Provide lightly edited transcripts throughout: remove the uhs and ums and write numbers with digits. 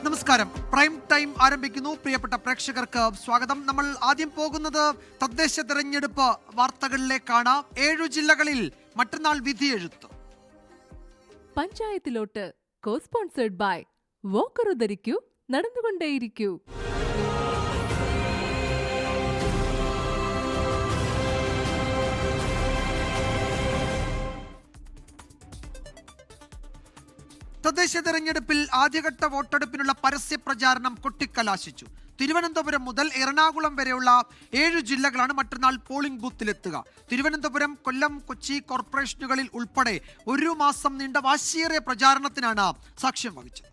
നമസ്കാരം. Prime time ആരംഭിക്കുന്നു. പ്രിയപ്പെട്ട പ്രേക്ഷകർക്ക് സ്വാഗതം. നമ്മൾ ആദ്യം പോകുന്നത് തദ്ദേശ തെരഞ്ഞെടുപ്പ് വാർത്തകളിലേക്കാണ്. 7 ജില്ലകളിൽ മറ്റന്നാൾ വിധിയെഴുത്ത്. പഞ്ചായത്തിലോട്ട് കോ-സ്പോൺസേഡ് ബൈ വോക്കർ ധരിക്കൂ, നടന്നുകൊണ്ടേയിരിക്കൂ. തദ്ദേശ തെരഞ്ഞെടുപ്പിൽ ആദ്യഘട്ട വോട്ടെടുപ്പിനുള്ള പരസ്യ പ്രചാരണം കൊട്ടിക്കലാശിച്ചു. തിരുവനന്തപുരം മുതൽ എറണാകുളം വരെയുള്ള 7 ജില്ലകളാണ് മറ്റന്നാൾ പോളിംഗ് ബൂത്തിലെത്തുക. തിരുവനന്തപുരം, കൊല്ലം, കൊച്ചി കോർപ്പറേഷനുകളിൽ ഉൾപ്പെടെ 1 മാസം നീണ്ട വാശിയേറിയ പ്രചാരണത്തിനാണ് സാക്ഷ്യം വഹിച്ചത്.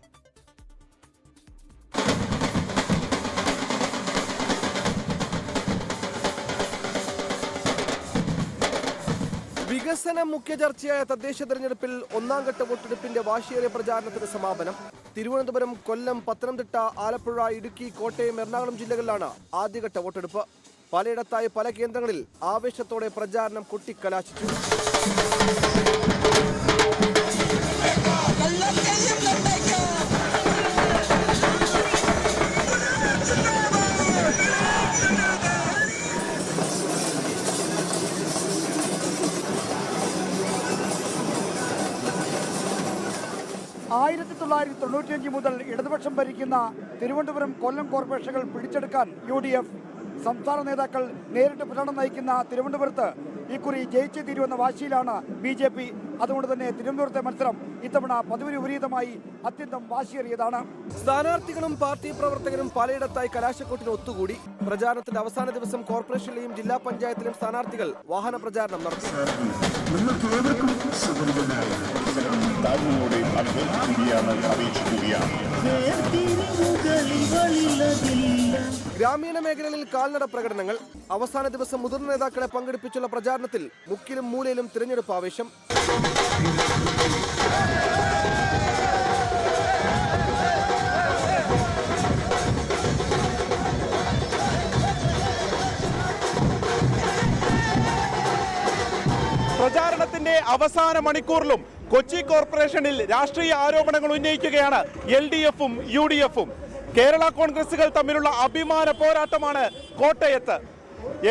വികസനം മുഖ്യ ചർച്ചയായ തദ്ദേശ തെരഞ്ഞെടുപ്പിൽ 1ാം ഘട്ട വോട്ടെടുപ്പിന്റെ വാശിയേറിയ പ്രചാരണത്തിന് സമാപനം. തിരുവനന്തപുരം, കൊല്ലം, പത്തനംതിട്ട, ആലപ്പുഴ, ഇടുക്കി, കോട്ടയം, എറണാകുളം ജില്ലകളിലാണ് ആദ്യഘട്ട വോട്ടെടുപ്പ്. പലയിടത്തായി പല കേന്ദ്രങ്ങളിൽ ആവേശത്തോടെ പ്രചാരണം കൊട്ടിക്കലാശിച്ചു. മുതൽ ഇടതുപക്ഷം ഭരിക്കുന്ന തിരുവനന്തപുരം, കൊല്ലം കോർപ്പറേഷനുകൾ പിടിച്ചെടുക്കാൻ UDF സംസ്ഥാന നേതാക്കൾ നേരിട്ട് പ്രചരണം നയിക്കുന്ന തിരുവനന്തപുരത്ത് ഇക്കുറി ജയിച്ചു തീരുവെന്ന വാശിയിലാണ് BJP. അതുകൊണ്ട് തന്നെ തിരുവനന്തപുരത്തെ മത്സരം ഇത്തവണ പതിവിന് വിപരീതമായി അത്യന്തം വാശിയേറിയതാണ്. സ്ഥാനാർത്ഥികളും പാർട്ടി പ്രവർത്തകരും പലയിടത്തായി കലാശക്കൊട്ടിന് ഒത്തുകൂടി. പ്രചാരണത്തിന്റെ അവസാന ദിവസം കോർപ്പറേഷനിലെയും ജില്ലാ പഞ്ചായത്തിലും സ്ഥാനാർത്ഥികൾ വാഹന പ്രചാരണം നടത്തി. ഗ്രാമീണ മേഖലകളിൽ കാൽനട പ്രകടനങ്ങൾ. അവസാന ദിവസം മുതിർന്ന നേതാക്കളെ പങ്കെടുപ്പിച്ചുള്ള പ്രചാരണത്തിൽ മുക്കിലും മൂലയിലും തിരഞ്ഞെടുപ്പ് ആവേശം. പ്രചാരണത്തിന്റെ അവസാന മണിക്കൂറിലും കൊച്ചി കോർപ്പറേഷനിൽ രാഷ്ട്രീയ ആരോപണങ്ങൾ ഉന്നയിക്കുകയാണ് LDF-ഉം UDF-ഉം. കേരള കോൺഗ്രസുകൾ തമ്മിലുള്ള അഭിമാന പോരാട്ടമാണ് കോട്ടയത്ത്.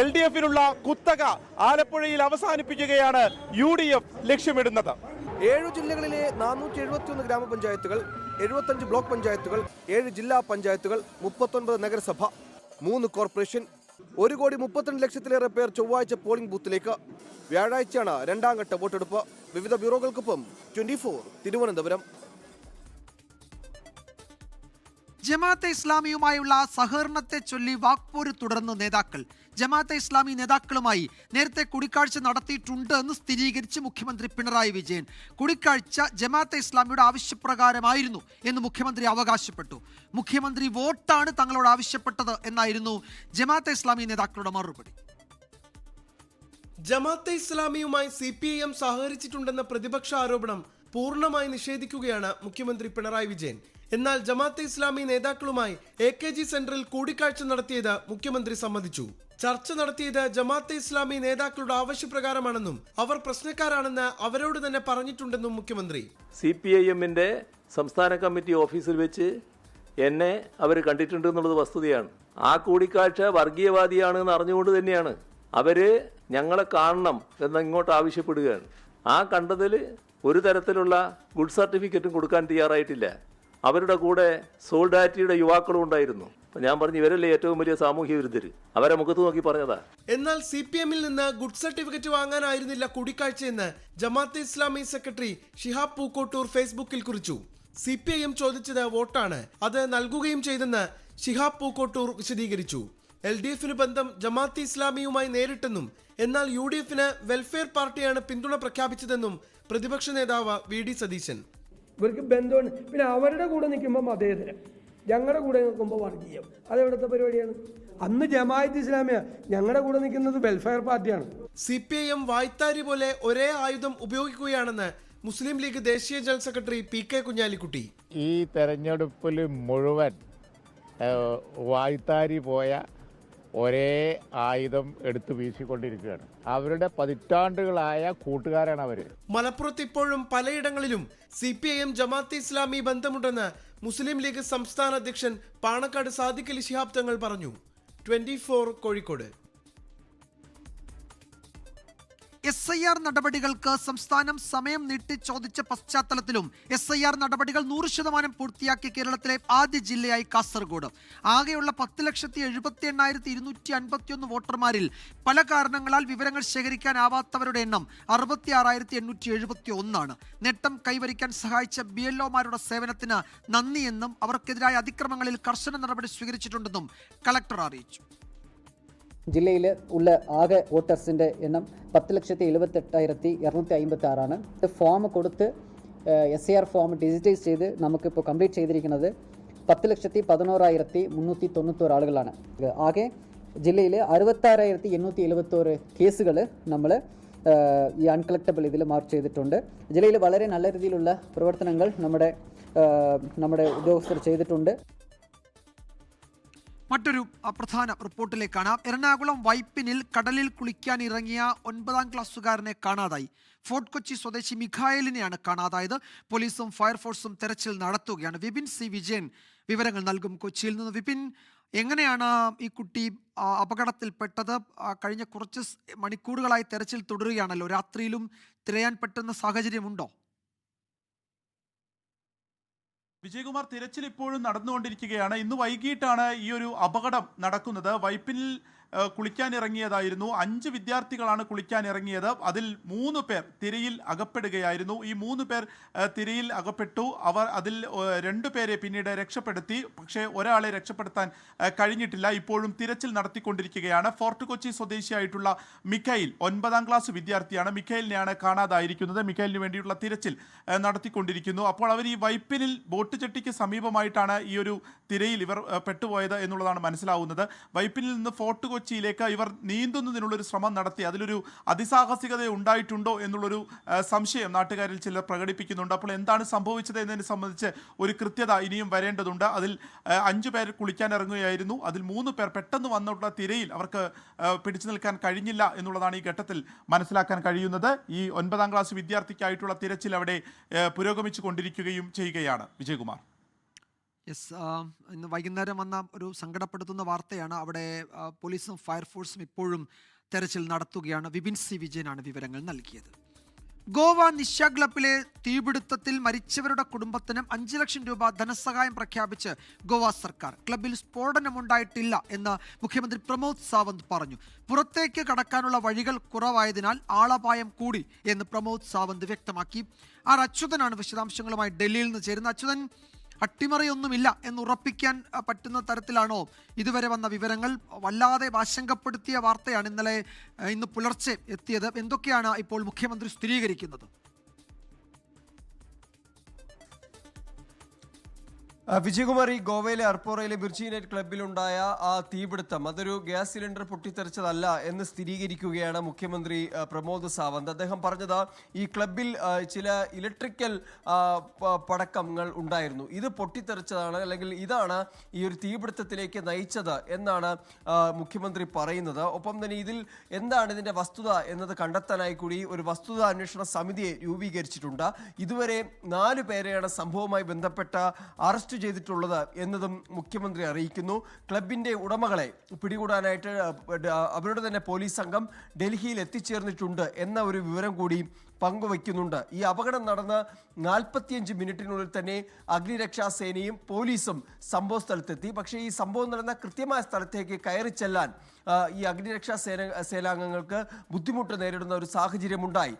LDF-നുള്ള കുത്തക ആലപ്പുഴയിൽ അവസാനിപ്പിക്കുകയാണ് UDF ലക്ഷ്യമിടുന്നത്. 7 ജില്ലകളിലെ 471 ഗ്രാമപഞ്ചായത്തുകൾ, 75 ബ്ലോക്ക് പഞ്ചായത്തുകൾ, 7 ജില്ലാ പഞ്ചായത്തുകൾ, 39 നഗരസഭ, 3 കോർപ്പറേഷൻ, 1,32,00,000-ലേറെ പേർ ചൊവ്വാഴ്ച പോളിംഗ് ബൂത്തിലേക്ക്. വ്യാഴാഴ്ചയാണ് 2ാം ഘട്ട വോട്ടെടുപ്പ്. വിവിധ ബ്യൂറോകൾക്കൊപ്പം 24 തിരുവനന്തപുരം. ജമാഅത്തെ ഇസ്ലാമിയുമായുള്ള സഹകരണത്തെ ചൊല്ലി വാക്പോര് തുടർന്ന് നേതാക്കൾ. ജമാഅത്തെ ഇസ്ലാമി നേതാക്കളുമായി നേരത്തെ കൂടിക്കാഴ്ച നടത്തിയിട്ടുണ്ട് എന്ന് സ്ഥിരീകരിച്ച് മുഖ്യമന്ത്രി പിണറായി വിജയൻ. കൂടിക്കാഴ്ച ജമാഅത്തെ ഇസ്ലാമിയുടെ ആവശ്യപ്രകാരമായിരുന്നു എന്ന് മുഖ്യമന്ത്രി അവകാശപ്പെട്ടു. മുഖ്യമന്ത്രി വോട്ടാണ് തങ്ങളോട് ആവശ്യപ്പെട്ടത് എന്നായിരുന്നു ജമാഅത്തെ ഇസ്ലാമി നേതാക്കളുടെ മറുപടി. ജമാഅത്തെ ഇസ്ലാമിയുമായി CPIM സഹകരിച്ചിട്ടുണ്ടെന്ന പ്രതിപക്ഷ ആരോപണം പൂർണ്ണമായി നിഷേധിക്കുകയാണ് മുഖ്യമന്ത്രി പിണറായി വിജയൻ. എന്നാൽ ജമാഅത്തെ ഇസ്ലാമി നേതാക്കളുമായി AKG സെന്ററിൽ കൂടിക്കാഴ്ച നടത്തിയത് മുഖ്യമന്ത്രി സമ്മതിച്ചു. ചർച്ച നടത്തിയത് ജമാഅത്തെ ഇസ്ലാമി നേതാക്കളുടെ ആവശ്യപ്രകാരമാണെന്നും അവർ പ്രശ്നക്കാരാണെന്ന് അവരോട് തന്നെ പറഞ്ഞിട്ടുണ്ടെന്നും മുഖ്യമന്ത്രി. CPIM-ന്റെ സംസ്ഥാന കമ്മിറ്റി ഓഫീസിൽ വെച്ച് എന്നെ അവർ കണ്ടിട്ടുണ്ട് എന്നുള്ളത് വസ്തുതയാണ്. ആ കൂടിക്കാഴ്ച വർഗീയവാദിയാണെന്ന് അറിഞ്ഞുകൊണ്ട് തന്നെയാണ് അവര് ഞങ്ങളെ കാണണം എന്ന് ഇങ്ങോട്ട് ആവശ്യപ്പെടുകയാണ്. ആ കണ്ടതിൽ ഒരു തരത്തിലുള്ള ഗുഡ് സർട്ടിഫിക്കറ്റും കൊടുക്കാൻ തയ്യാറായിട്ടില്ല. അവരുടെ കൂടെ സോൾഡാരിറ്റിയുടെ യുവാക്കളും ഉണ്ടായിരുന്നു. ഞാൻ പറഞ്ഞു, ഇവരല്ലേ ഏറ്റവും വലിയ സാമൂഹ്യ വിരുദ്ധർ, അവരെ മുഖത്ത് നോക്കി പറഞ്ഞതാ. എന്നാൽ CPM-ൽ നിന്ന് ഗുഡ് സർട്ടിഫിക്കറ്റ് വാങ്ങാനായിരുന്നില്ല കൂടിക്കാഴ്ചയെന്ന് ജമാഅത്തെ ഇസ്ലാമി സെക്രട്ടറി ഷിഹാബ് പൂക്കോട്ടൂർ ഫേസ്ബുക്കിൽ കുറിച്ചു. CPIM ചോദിച്ചത് വോട്ടാണ്, അത് നൽകുകയും ചെയ്തെന്ന് ഷിഹാബ് പൂക്കോട്ടൂർ വിശദീകരിച്ചു. LDF-ന് ബന്ധം ജമാഅത്തെ ഇസ്ലാമിയുമായി നേരിട്ടെന്നും എന്നാൽ UDF-ന് വെൽഫെയർ പാർട്ടിയാണ് പിന്തുണ പ്രഖ്യാപിച്ചതെന്നും പ്രതിപക്ഷ നേതാവ് VD സതീശൻ. ഇവർക്ക് ബന്ധമുണ്ട്. പിന്നെ അവരുടെ കൂടെ നിൽക്കുമ്പോൾ മതേതരം, ഞങ്ങളുടെ കൂടെ നിൽക്കുമ്പോൾ വർഗീയം. അതെവിടുത്തെ പരിപാടിയാണ്? അന്ന് ജമാഅത്ത് ഇസ്ലാമിയ, ഞങ്ങളുടെ കൂടെ നിൽക്കുന്നത് വെൽഫെയർ പാർട്ടിയാണ്. CPIM വായ്ത്താരി പോലെ ഒരേ ആയുധം ഉപയോഗിക്കുകയാണെന്ന് മുസ്ലിം ലീഗ് ദേശീയ ജനറൽ സെക്രട്ടറി PK കുഞ്ഞാലിക്കുട്ടി. ഈ തെരഞ്ഞെടുപ്പിൽ മുഴുവൻ വായ്ത്താരി പോയ ഒരേ ആയുധം എടുത്തു വീശിക്കൊണ്ടിരിക്കുകയാണ്. അവരുടെ പതിറ്റാണ്ടുകളായ കൂട്ടുകാരാണ് അവർ. മലപ്പുറത്ത് ഇപ്പോഴും പലയിടങ്ങളിലും CPIM ജമാഅത്തെ ഇസ്ലാമി ബന്ധമുണ്ടെന്ന് മുസ്ലിം ലീഗ് സംസ്ഥാന അധ്യക്ഷൻ പാണക്കാട് സാദിഖ് അലി ശിഹാബ് തങ്ങൾ പറഞ്ഞു. 24 കോഴിക്കോട്. SIR നടപടികൾക്ക് സംസ്ഥാനം സമയം നീട്ടി ചോദിച്ച പശ്ചാത്തലത്തിലും SIR നടപടികൾ 100% പൂർത്തിയാക്കിയ കേരളത്തിലെ ആദ്യ ജില്ലയായി കാസർഗോഡ്. ആകെയുള്ള 10,78,251 വോട്ടർമാരിൽ പല കാരണങ്ങളാൽ വിവരങ്ങൾ ശേഖരിക്കാനാവാത്തവരുടെ എണ്ണം 66,871 നേട്ടം കൈവരിക്കാൻ സഹായിച്ച BLOമാരുടെ സേവനത്തിന് നന്ദിയെന്നും അവർക്കെതിരായ അതിക്രമങ്ങളിൽ കർശന നടപടി സ്വീകരിച്ചിട്ടുണ്ടെന്നും കളക്ടർ അറിയിച്ചു. ജില്ലയിൽ ഉള്ള ആകെ വോട്ടേഴ്സിൻ്റെ എണ്ണം 10,78,256 ഇത് ഫോം കൊടുത്ത് SIR ഫോം ഡിജിറ്റൈസ് ചെയ്ത് നമുക്കിപ്പോൾ കംപ്ലീറ്റ് ചെയ്തിരിക്കുന്നത് 10,11,391 ആളുകളാണ്. ആകെ ജില്ലയിൽ 66,871 കേസുകൾ നമ്മൾ ഈ അൺകളക്റ്റബിൾ ഇതിൽ മാർക്ക് ചെയ്തിട്ടുണ്ട്. ജില്ലയിൽ വളരെ നല്ല രീതിയിലുള്ള പ്രവർത്തനങ്ങൾ നമ്മുടെ ഉദ്യോഗസ്ഥർ ചെയ്തിട്ടുണ്ട്. മറ്റൊരു പ്രധാന റിപ്പോർട്ടിലേക്കാണ്. എറണാകുളം വൈപ്പിനിൽ കടലിൽ കുളിക്കാൻ ഇറങ്ങിയ 9ാം ക്ലാസ്സുകാരനെ കാണാതായി. ഫോർട്ട് കൊച്ചി സ്വദേശി മിഖായലിനെയാണ് കാണാതായത്. പോലീസും ഫയർഫോഴ്സും തെരച്ചിൽ നടത്തുകയാണ്. വിപിൻ സി വിജയൻ വിവരങ്ങൾ നൽകും കൊച്ചിയിൽ നിന്ന്. വിപിൻ, എങ്ങനെയാണ് ഈ കുട്ടി അപകടത്തിൽപ്പെട്ടത്? കഴിഞ്ഞ കുറച്ച് മണിക്കൂറുകളായി തെരച്ചിൽ തുടരുകയാണല്ലോ. രാത്രിയിലും തിരയാൻ പറ്റുന്ന സാഹചര്യമുണ്ടോ? വിജയകുമാർ, തിരച്ചിൽ ഇപ്പോഴും നടന്നുകൊണ്ടിരിക്കുകയാണ്. ഇന്ന് വൈകിട്ടാണ് ഈ ഒരു അപകടം നടക്കുന്നത്. വൈപ്പിനിൽ കുളിക്കാനിറങ്ങിയതായിരുന്നു. 5 വിദ്യാർത്ഥികളാണ് കുളിക്കാനിറങ്ങിയത്. അതിൽ 3 പേർ തിരയിൽ അകപ്പെടുകയായിരുന്നു. ഈ 3 പേർ തിരയിൽ അകപ്പെട്ടു. അതിൽ 2 പേരെ പിന്നീട് രക്ഷപ്പെടുത്തി. പക്ഷേ ഒരാളെ രക്ഷപ്പെടുത്താൻ കഴിഞ്ഞിട്ടില്ല. ഇപ്പോഴും തിരച്ചിൽ നടത്തിക്കൊണ്ടിരിക്കുകയാണ്. ഫോർട്ട് കൊച്ചി സ്വദേശിയായിട്ടുള്ള മിഖായിൽ 9ാം ക്ലാസ് വിദ്യാർത്ഥിയാണ്. മിഖായിലിനെയാണ് കാണാതായിരിക്കുന്നത്. മിഖായിലിന് വേണ്ടിയുള്ള തിരച്ചിൽ നടത്തിക്കൊണ്ടിരിക്കുന്നു. അപ്പോൾ അവർ ഈ വൈപ്പിനിൽ ബോട്ട് ചെട്ടിക്ക് സമീപമായിട്ടാണ് ഈ ഒരു തിരയിൽ ഇവർ പെട്ടുപോയത് എന്നുള്ളതാണ് മനസ്സിലാവുന്നത്. വൈപ്പിനിൽ നിന്ന് ഫോർട്ട് കൊച്ചിയിലേക്ക് ഇവർ നീന്തുന്നതിനുള്ളൊരു ശ്രമം നടത്തി. അതിലൊരു അതിസാഹസികത ഉണ്ടായിട്ടുണ്ടോ എന്നുള്ളൊരു സംശയം നാട്ടുകാരിൽ ചിലർ പ്രകടിപ്പിക്കുന്നുണ്ട്. അപ്പോൾ എന്താണ് സംഭവിച്ചത് എന്നതിനെ സംബന്ധിച്ച് ഒരു കൃത്യത ഇനിയും വരേണ്ടതുണ്ട്. അതിൽ 5 പേർ കുളിക്കാൻ ഇറങ്ങുകയായിരുന്നു. അതിൽ 3 പേർ പെട്ടെന്ന് വന്നിട്ടുള്ള തിരയിൽ അവർക്ക് പിടിച്ചു നിൽക്കാൻ കഴിഞ്ഞില്ല എന്നുള്ളതാണ് ഈ ഘട്ടത്തിൽ മനസ്സിലാക്കാൻ കഴിയുന്നത്. ഈ 9ാം ക്ലാസ് വിദ്യാർത്ഥിക്കായിട്ടുള്ള തിരച്ചിൽ അവിടെ പുരോഗമിച്ചു കൊണ്ടിരിക്കുകയും ചെയ്യുകയാണ്. വിജയകുമാർ. യെസ്, ഇന്ന് വൈകുന്നേരം വന്ന ഒരു സങ്കടപ്പെടുത്തുന്ന വാർത്തയാണ്. അവിടെ പോലീസും ഫയർഫോഴ്സും ഇപ്പോഴും തെരച്ചിൽ നടത്തുകയാണ്. വിപിൻ സി വിജയനാണ് വിവരങ്ങൾ നൽകിയത്. ഗോവ നിശ ക്ലബിലെ തീപിടുത്തത്തിൽ മരിച്ചവരുടെ കുടുംബത്തിന് 5 ലക്ഷം രൂപ ധനസഹായം പ്രഖ്യാപിച്ച് ഗോവ സർക്കാർ. ക്ലബിൽ സ്ഫോടനമുണ്ടായിട്ടില്ല എന്ന് മുഖ്യമന്ത്രി പ്രമോദ് സാവന്ത് പറഞ്ഞു. പുറത്തേക്ക് കടക്കാനുള്ള വഴികൾ കുറവായതിനാൽ ആളപായം കൂടി എന്ന് പ്രമോദ് സാവന്ത് വ്യക്തമാക്കി. ആർ അച്യുതനാണ് വിശദാംശങ്ങളുമായി ഡൽഹിയിൽ നിന്ന് ചേരുന്നത്. അച്യുതൻ, അട്ടിമറിയൊന്നുമില്ല എന്ന് ഉറപ്പിക്കാൻ പറ്റുന്ന തരത്തിലാണോ ഇതുവരെ വന്ന വിവരങ്ങൾ? വല്ലാതെ ആശങ്കപ്പെടുത്തിയ വാർത്തയാണ് ഇന്ന് പുലർച്ചെ എത്തിയത്. എന്തൊക്കെയാണ് ഇപ്പോൾ മുഖ്യമന്ത്രി സ്ഥിരീകരിക്കുന്നത്? വിജയകുമാർ, ഈ ഗോവയിലെ അർപ്പോറയിലെ ബിർജി നൈറ്റ് ക്ലബിലുണ്ടായ ആ തീപിടുത്തം അതൊരു ഗ്യാസ് സിലിണ്ടർ പൊട്ടിത്തെറിച്ചതല്ല എന്ന് സ്ഥിരീകരിക്കുകയാണ് മുഖ്യമന്ത്രി പ്രമോദ് സാവന്ത്. അദ്ദേഹം പറഞ്ഞത് ഈ ക്ലബിൽ ചില ഇലക്ട്രിക്കൽ പടക്കങ്ങൾ ഉണ്ടായിരുന്നു. ഇത് പൊട്ടിത്തെറിച്ചതാണ്, അല്ലെങ്കിൽ ഇതാണ് ഈ ഒരു തീപിടുത്തത്തിലേക്ക് നയിച്ചത് എന്നാണ് മുഖ്യമന്ത്രി പറയുന്നത്. ഒപ്പം തന്നെ ഇതിൽ എന്താണ് ഇതിന്റെ വസ്തുത എന്നത് കണ്ടെത്താനായി കൂടി ഒരു വസ്തുതാ അന്വേഷണ സമിതിയെ രൂപീകരിച്ചിട്ടുണ്ട്. ഇതുവരെ 4 പേരെയാണ് സംഭവവുമായി ബന്ധപ്പെട്ട അറസ്റ്റ് ചെയ്തിട്ടുള്ളത് എന്നതും മുഖ്യമന്ത്രി അറിയിക്കുന്നു. ക്ലബിന്റെ ഉടമകളെ പിടികൂടാനായിട്ട് അവരുടെ തന്നെ പോലീസ് സംഘം ഡൽഹിയിൽ എത്തിച്ചേർന്നിട്ടുണ്ട് എന്ന ഒരു വിവരം കൂടി പങ്കുവയ്ക്കുന്നുണ്ട്. ഈ അപകടം നടന്ന് 45 മിനിറ്റിനുള്ളിൽ തന്നെ അഗ്നിരക്ഷാസേനയും പോലീസും സംഭവ സ്ഥലത്തെത്തി. പക്ഷേ ഈ സംഭവം നടന്ന കൃത്യമായ സ്ഥലത്തേക്ക് കയറി ചെല്ലാൻ ഈ അഗ്നിരക്ഷാ സേനാംഗങ്ങൾക്ക് ബുദ്ധിമുട്ട് നേരിടുന്ന ഒരു സാഹചര്യമുണ്ടായി.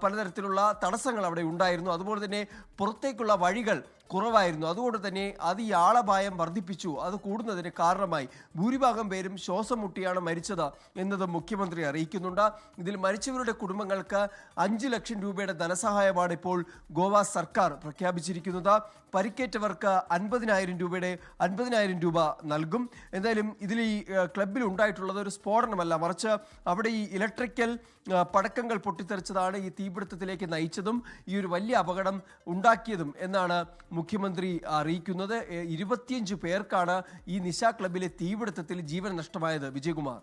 പലതരത്തിലുള്ള തടസ്സങ്ങൾ അവിടെ ഉണ്ടായിരുന്നു. അതുപോലെ തന്നെ പുറത്തേക്കുള്ള വഴികൾ കുറവായിരുന്നു. അതുകൊണ്ട് തന്നെ അത് ഈ ആളപായം വർദ്ധിപ്പിച്ചു. അത് കൂടുന്നതിന് കാരണമായി. ഭൂരിഭാഗം പേരും ശ്വാസം മുട്ടിയാണ് മരിച്ചത് എന്നത് മുഖ്യമന്ത്രി അറിയിക്കുന്നുണ്ട്. ഇതിൽ മരിച്ചവരുടെ കുടുംബങ്ങൾക്ക് 5 ലക്ഷം രൂപയുടെ ധനസഹായമാണ് ഇപ്പോൾ ഗോവ സർക്കാർ പ്രഖ്യാപിച്ചിരിക്കുന്നത്. പരിക്കേറ്റവർക്ക് 50,000 രൂപ നൽകും. എന്തായാലും ഇതിൽ ഈ ക്ലബിൽ ഉണ്ടായിട്ടുള്ളത് ഒരു സ്ഫോടനമല്ല, മറിച്ച് അവിടെ ഈ ഇലക്ട്രിക്കൽ പടക്കങ്ങൾ പൊട്ടിത്തെറിച്ചതാണ് ഈ തീപിടുത്തത്തിലേക്ക് നയിച്ചതും ഈ ഒരു വലിയ അപകടം ഉണ്ടാക്കിയതും എന്നാണ് മുഖ്യമന്ത്രി അറിയിക്കുന്നത്. 25 പേർക്കാണ് ഈ നിശ ക്ലബിലെ തീപിടുത്തത്തിൽ ജീവൻ നഷ്ടമായത്. വിജയകുമാർ.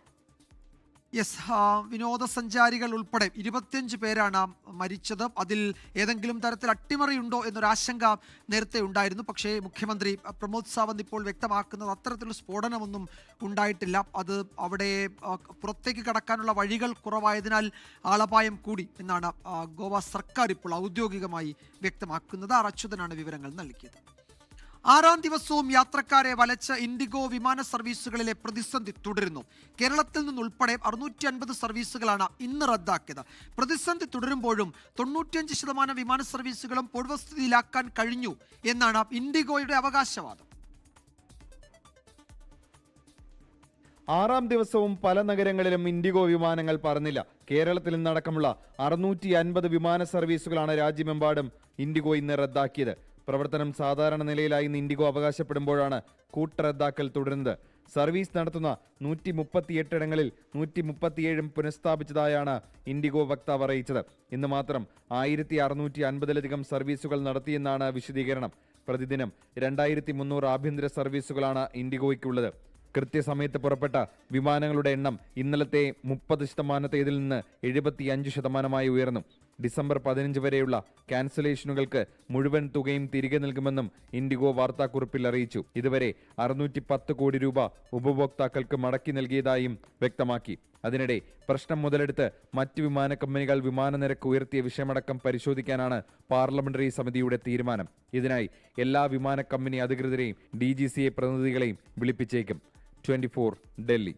വിനോദസഞ്ചാരികൾ ഉൾപ്പെടെ 25 പേരാണ് മരിച്ചത്. അതിൽ ഏതെങ്കിലും തരത്തിൽ അട്ടിമറിയുണ്ടോ എന്നൊരാശങ്ക നേരത്തെ ഉണ്ടായിരുന്നു. പക്ഷേ മുഖ്യമന്ത്രി പ്രമോദ് സാവന്ത് ഇപ്പോൾ വ്യക്തമാക്കുന്നത് അത്തരത്തിലുള്ള സ്ഫോടനമൊന്നും ഉണ്ടായിട്ടില്ല. അത് അവിടെ പുറത്തേക്ക് കടക്കാനുള്ള വഴികൾ കുറവായതിനാൽ ആളപായം കൂടി എന്നാണ് ഗോവ സർക്കാർ ഇപ്പോൾ ഔദ്യോഗികമായി വ്യക്തമാക്കുന്നത്. അച്യുതനാണ് വിവരങ്ങൾ നൽകിയത്. 6ാം ദിവസവും യാത്രക്കാരെ വലച്ച ഇൻഡിഗോ വിമാന സർവീസുകളിലെ പ്രതിസന്ധി തുടരുന്നു. കേരളത്തിൽ നിന്നുൾപ്പെടെ 650 സർവീസുകളാണ് ഇന്ന് റദ്ദാക്കിയത്. പ്രതിസന്ധി തുടരുമ്പോഴും 95% വിമാന സർവീസുകളും പൂർവ്വസ്ഥിതിയിലാക്കാൻ കഴിഞ്ഞു എന്നാണ് ഇൻഡിഗോയുടെ അവകാശവാദം. 6ാം ദിവസവും പല നഗരങ്ങളിലും ഇൻഡിഗോ വിമാനങ്ങൾ പറന്നില്ല. കേരളത്തിൽ നിന്നടക്കമുള്ള 650 വിമാന സർവീസുകളാണ് രാജ്യമെമ്പാടും ഇൻഡിഗോ ഇന്ന് റദ്ദാക്കിയത്. പ്രവർത്തനം സാധാരണ നിലയിലായി ഇൻഡിഗോ അവകാശപ്പെടുമ്പോഴാണ് കൂട്ടറദ്ദാക്കൽ തുടരുന്നത്. സർവീസ് നടത്തുന്ന 138 ഇടങ്ങളിൽ 137 പുനഃസ്ഥാപിച്ചതായാണ് ഇൻഡിഗോ വക്താവ് അറിയിച്ചത്. ഇന്ന് മാത്രം 1650-ലധികം സർവീസുകൾ നടത്തിയെന്നാണ് വിശദീകരണം. പ്രതിദിനം 2300 ആഭ്യന്തര സർവീസുകളാണ് ഇൻഡിഗോയ്ക്കുള്ളത്. കൃത്യസമയത്ത് പുറപ്പെട്ട വിമാനങ്ങളുടെ എണ്ണം ഇന്നലത്തെ 30%-ത്തേതിൽ നിന്ന് 75%-മായി ഉയർന്നു. ഡിസംബർ 15 വരെയുള്ള ക്യാൻസലേഷനുകൾക്ക് മുഴുവൻ തുകയും തിരികെ നൽകുമെന്നും ഇൻഡിഗോ വാർത്താക്കുറിപ്പിൽ അറിയിച്ചു. ഇതുവരെ 610 കോടി രൂപ ഉപഭോക്താക്കൾക്ക് മടക്കി നൽകിയതായും വ്യക്തമാക്കി. അതിനിടെ പ്രശ്നം മുതലെടുത്ത് മറ്റ് വിമാന കമ്പനികൾ വിമാന നിരക്ക് ഉയർത്തിയ വിഷയമടക്കം പരിശോധിക്കാനാണ് പാർലമെന്ററി സമിതിയുടെ തീരുമാനം. ഇതിനായി എല്ലാ വിമാന കമ്പനി അധികൃതരെയും DGCA പ്രതിനിധികളെയും വിളിപ്പിച്ചേക്കും. 24 ഡൽഹി.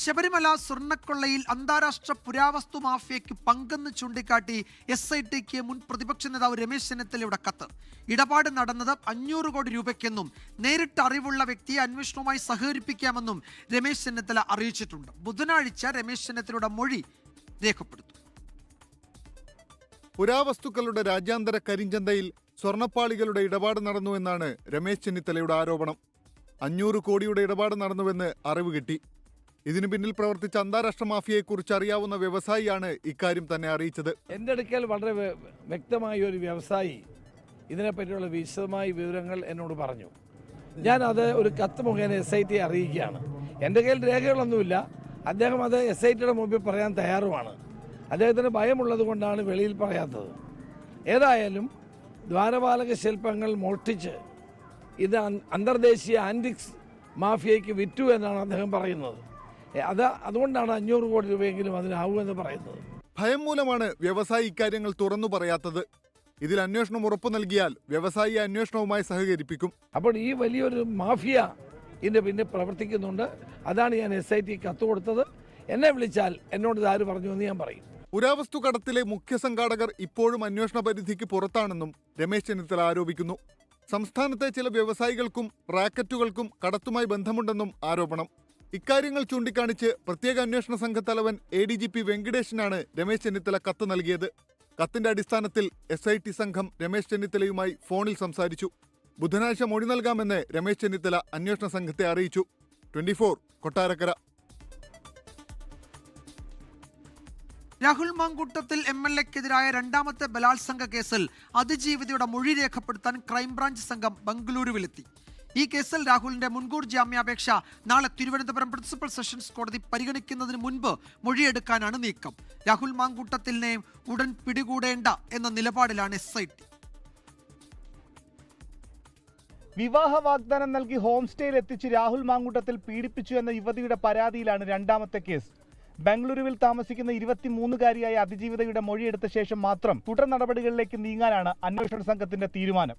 ശബരിമല സ്വർണ്ണക്കൊള്ളയിൽ അന്താരാഷ്ട്ര പുരാവസ്തു മാഫിയയ്ക്ക് പങ്കെന്ന് ചൂണ്ടിക്കാട്ടി SITക്ക് മുൻ പ്രതിപക്ഷ നേതാവ് രമേശ് ചെന്നിത്തലയുടെ കത്ത്. ഇടപാട് നടന്നത് 500 കോടി രൂപയ്ക്കെന്നും നേരിട്ട് അറിവുള്ള വ്യക്തിയെ അന്വേഷണവുമായി സഹകരിപ്പിക്കാമെന്നും രമേശ് ചെന്നിത്തല അറിയിച്ചിട്ടുണ്ട്. ബുധനാഴ്ച രമേശ് ചെന്നിത്തലയുടെ മൊഴി രേഖപ്പെടുത്തും. പുരാവസ്തുക്കളുടെ രാജ്യാന്തര കരിഞ്ചന്തയിൽ സ്വർണ്ണപ്പാളികളുടെ ഇടപാട് നടന്നുവെന്നാണ് രമേശ് ചെന്നിത്തലയുടെ ആരോപണം. 500 കോടിയുടെ ഇടപാട് നടന്നുവെന്ന് അറിവ് കിട്ടി. ഇതിനു പിന്നിൽ പ്രവർത്തിച്ച അന്താരാഷ്ട്ര മാഫിയയെക്കുറിച്ച് അറിയാവുന്ന വ്യവസായിയാണ് ഇക്കാര്യം തന്നെ അറിയിച്ചത്. എൻ്റെ അടുക്കൽ വളരെ വ്യക്തമായ ഒരു വ്യവസായി ഇതിനെപ്പറ്റിയുള്ള വിശദമായ വിവരങ്ങൾ എന്നോട് പറഞ്ഞു. ഞാനത് ഒരു കത്ത് മുഖേന SIT അറിയിക്കുകയാണ്. എൻ്റെ കയ്യിൽ രേഖകളൊന്നുമില്ല. അദ്ദേഹം അത് SITയുടെ മുമ്പിൽ പറയാൻ തയ്യാറുമാണ്. അദ്ദേഹത്തിന് ഭയമുള്ളത് കൊണ്ടാണ് വെളിയിൽ പറയാത്തത്. ഏതായാലും ദ്വാരപാലക ശില്പങ്ങൾ മോഷ്ടിച്ച് ഇത് അന്തർദേശീയ ആൻറ്റിക്സ് മാഫിയയ്ക്ക് വിറ്റു എന്നാണ് അദ്ദേഹം പറയുന്നത്. അതുകൊണ്ടാണ് 500 കോടി രൂപയെങ്കിലും അതിനാവുമെന്ന് പറയുന്നത്. ഭയം മൂലമാണ് വ്യവസായി ഇക്കാര്യങ്ങൾ തുറന്നു പറയാത്തത്. ഇതിൽ അന്വേഷണം ഉറപ്പു നൽകിയാൽ വ്യവസായി അന്വേഷണവുമായി സഹകരിപ്പിക്കും. അപ്പോൾ ഈ വലിയൊരു മാഫിയ ഇതിൻ്റെ പിന്നെ പ്രവർത്തിക്കുന്നുണ്ട്. അതാണ് ഞാൻ SIT കത്ത് കൊടുത്തത്. എന്നെ വിളിച്ചാൽ എന്നോട് ആര് പറഞ്ഞു എന്ന് ഞാൻ പറയും. പുരാവസ്തു കടത്തിലെ മുഖ്യ സംഘാടകർ ഇപ്പോഴും അന്വേഷണ പരിധിക്ക് പുറത്താണെന്നും രമേശ് ചെന്നിത്തല ആരോപിക്കുന്നു. സംസ്ഥാനത്തെ ചില വ്യവസായികൾക്കും റാക്കറ്റുകൾക്കും കടത്തുമായി ബന്ധമുണ്ടെന്നും ആരോപണം. ഇക്കാര്യങ്ങൾ ചൂണ്ടിക്കാണിച്ച് പ്രത്യേക അന്വേഷണ സംഘത്തലവൻ ADGP വെങ്കിടേഷിനാണ് രമേശ് ചെന്നിത്തല കത്ത് നൽകിയത്. കത്തിന്റെ അടിസ്ഥാനത്തിൽ SIT സംഘം രമേശ് ചെന്നിത്തലയുമായി ഫോണിൽ സംസാരിച്ചു. ബുധനാഴ്ച മൊഴി നൽകാമെന്ന് രമേശ് ചെന്നിത്തല അന്വേഷണ സംഘത്തെ അറിയിച്ചു. 24 കൊട്ടാരക്കര. രാഹുൽ മാങ്കൂട്ടത്തിൽ MLAക്കെതിരായ രണ്ടാമത്തെ ബലാത്സംഗ കേസിൽ അതിജീവിതയുടെ മൊഴി രേഖപ്പെടുത്താൻ ക്രൈംബ്രാഞ്ച് സംഘം ബംഗളൂരുവിലെത്തി. ഈ കേസിൽ രാഹുലിന്റെ മുൻകൂർ ജാമ്യാപേക്ഷ നാളെ തിരുവനന്തപുരം പ്രിൻസിപ്പൽ സെഷൻസ് കോടതി പരിഗണിക്കുന്നതിന് മുൻപ് മൊഴിയെടുക്കാനാണ് നീക്കം. രാഹുൽ മാങ്കൂട്ടത്തിലിനെ ഉടൻ പിടികൂടേണ്ട എന്ന നിലപാടിലാണ് SIT. വിവാഹ വാഗ്ദാനം നൽകി ഹോം സ്റ്റേയിൽ എത്തിച്ച് രാഹുൽ മാങ്കൂട്ടത്തിൽ പീഡിപ്പിച്ചു എന്ന യുവതിയുടെ പരാതിയിലാണ് രണ്ടാമത്തെ കേസ്. ബംഗളൂരുവിൽ താമസിക്കുന്ന 23-കാരിയായ അതിജീവിതയുടെ മൊഴിയെടുത്ത ശേഷം മാത്രം തുടർ നടപടികളിലേക്ക് നീങ്ങാനാണ് അന്വേഷണ സംഘത്തിന്റെ തീരുമാനം.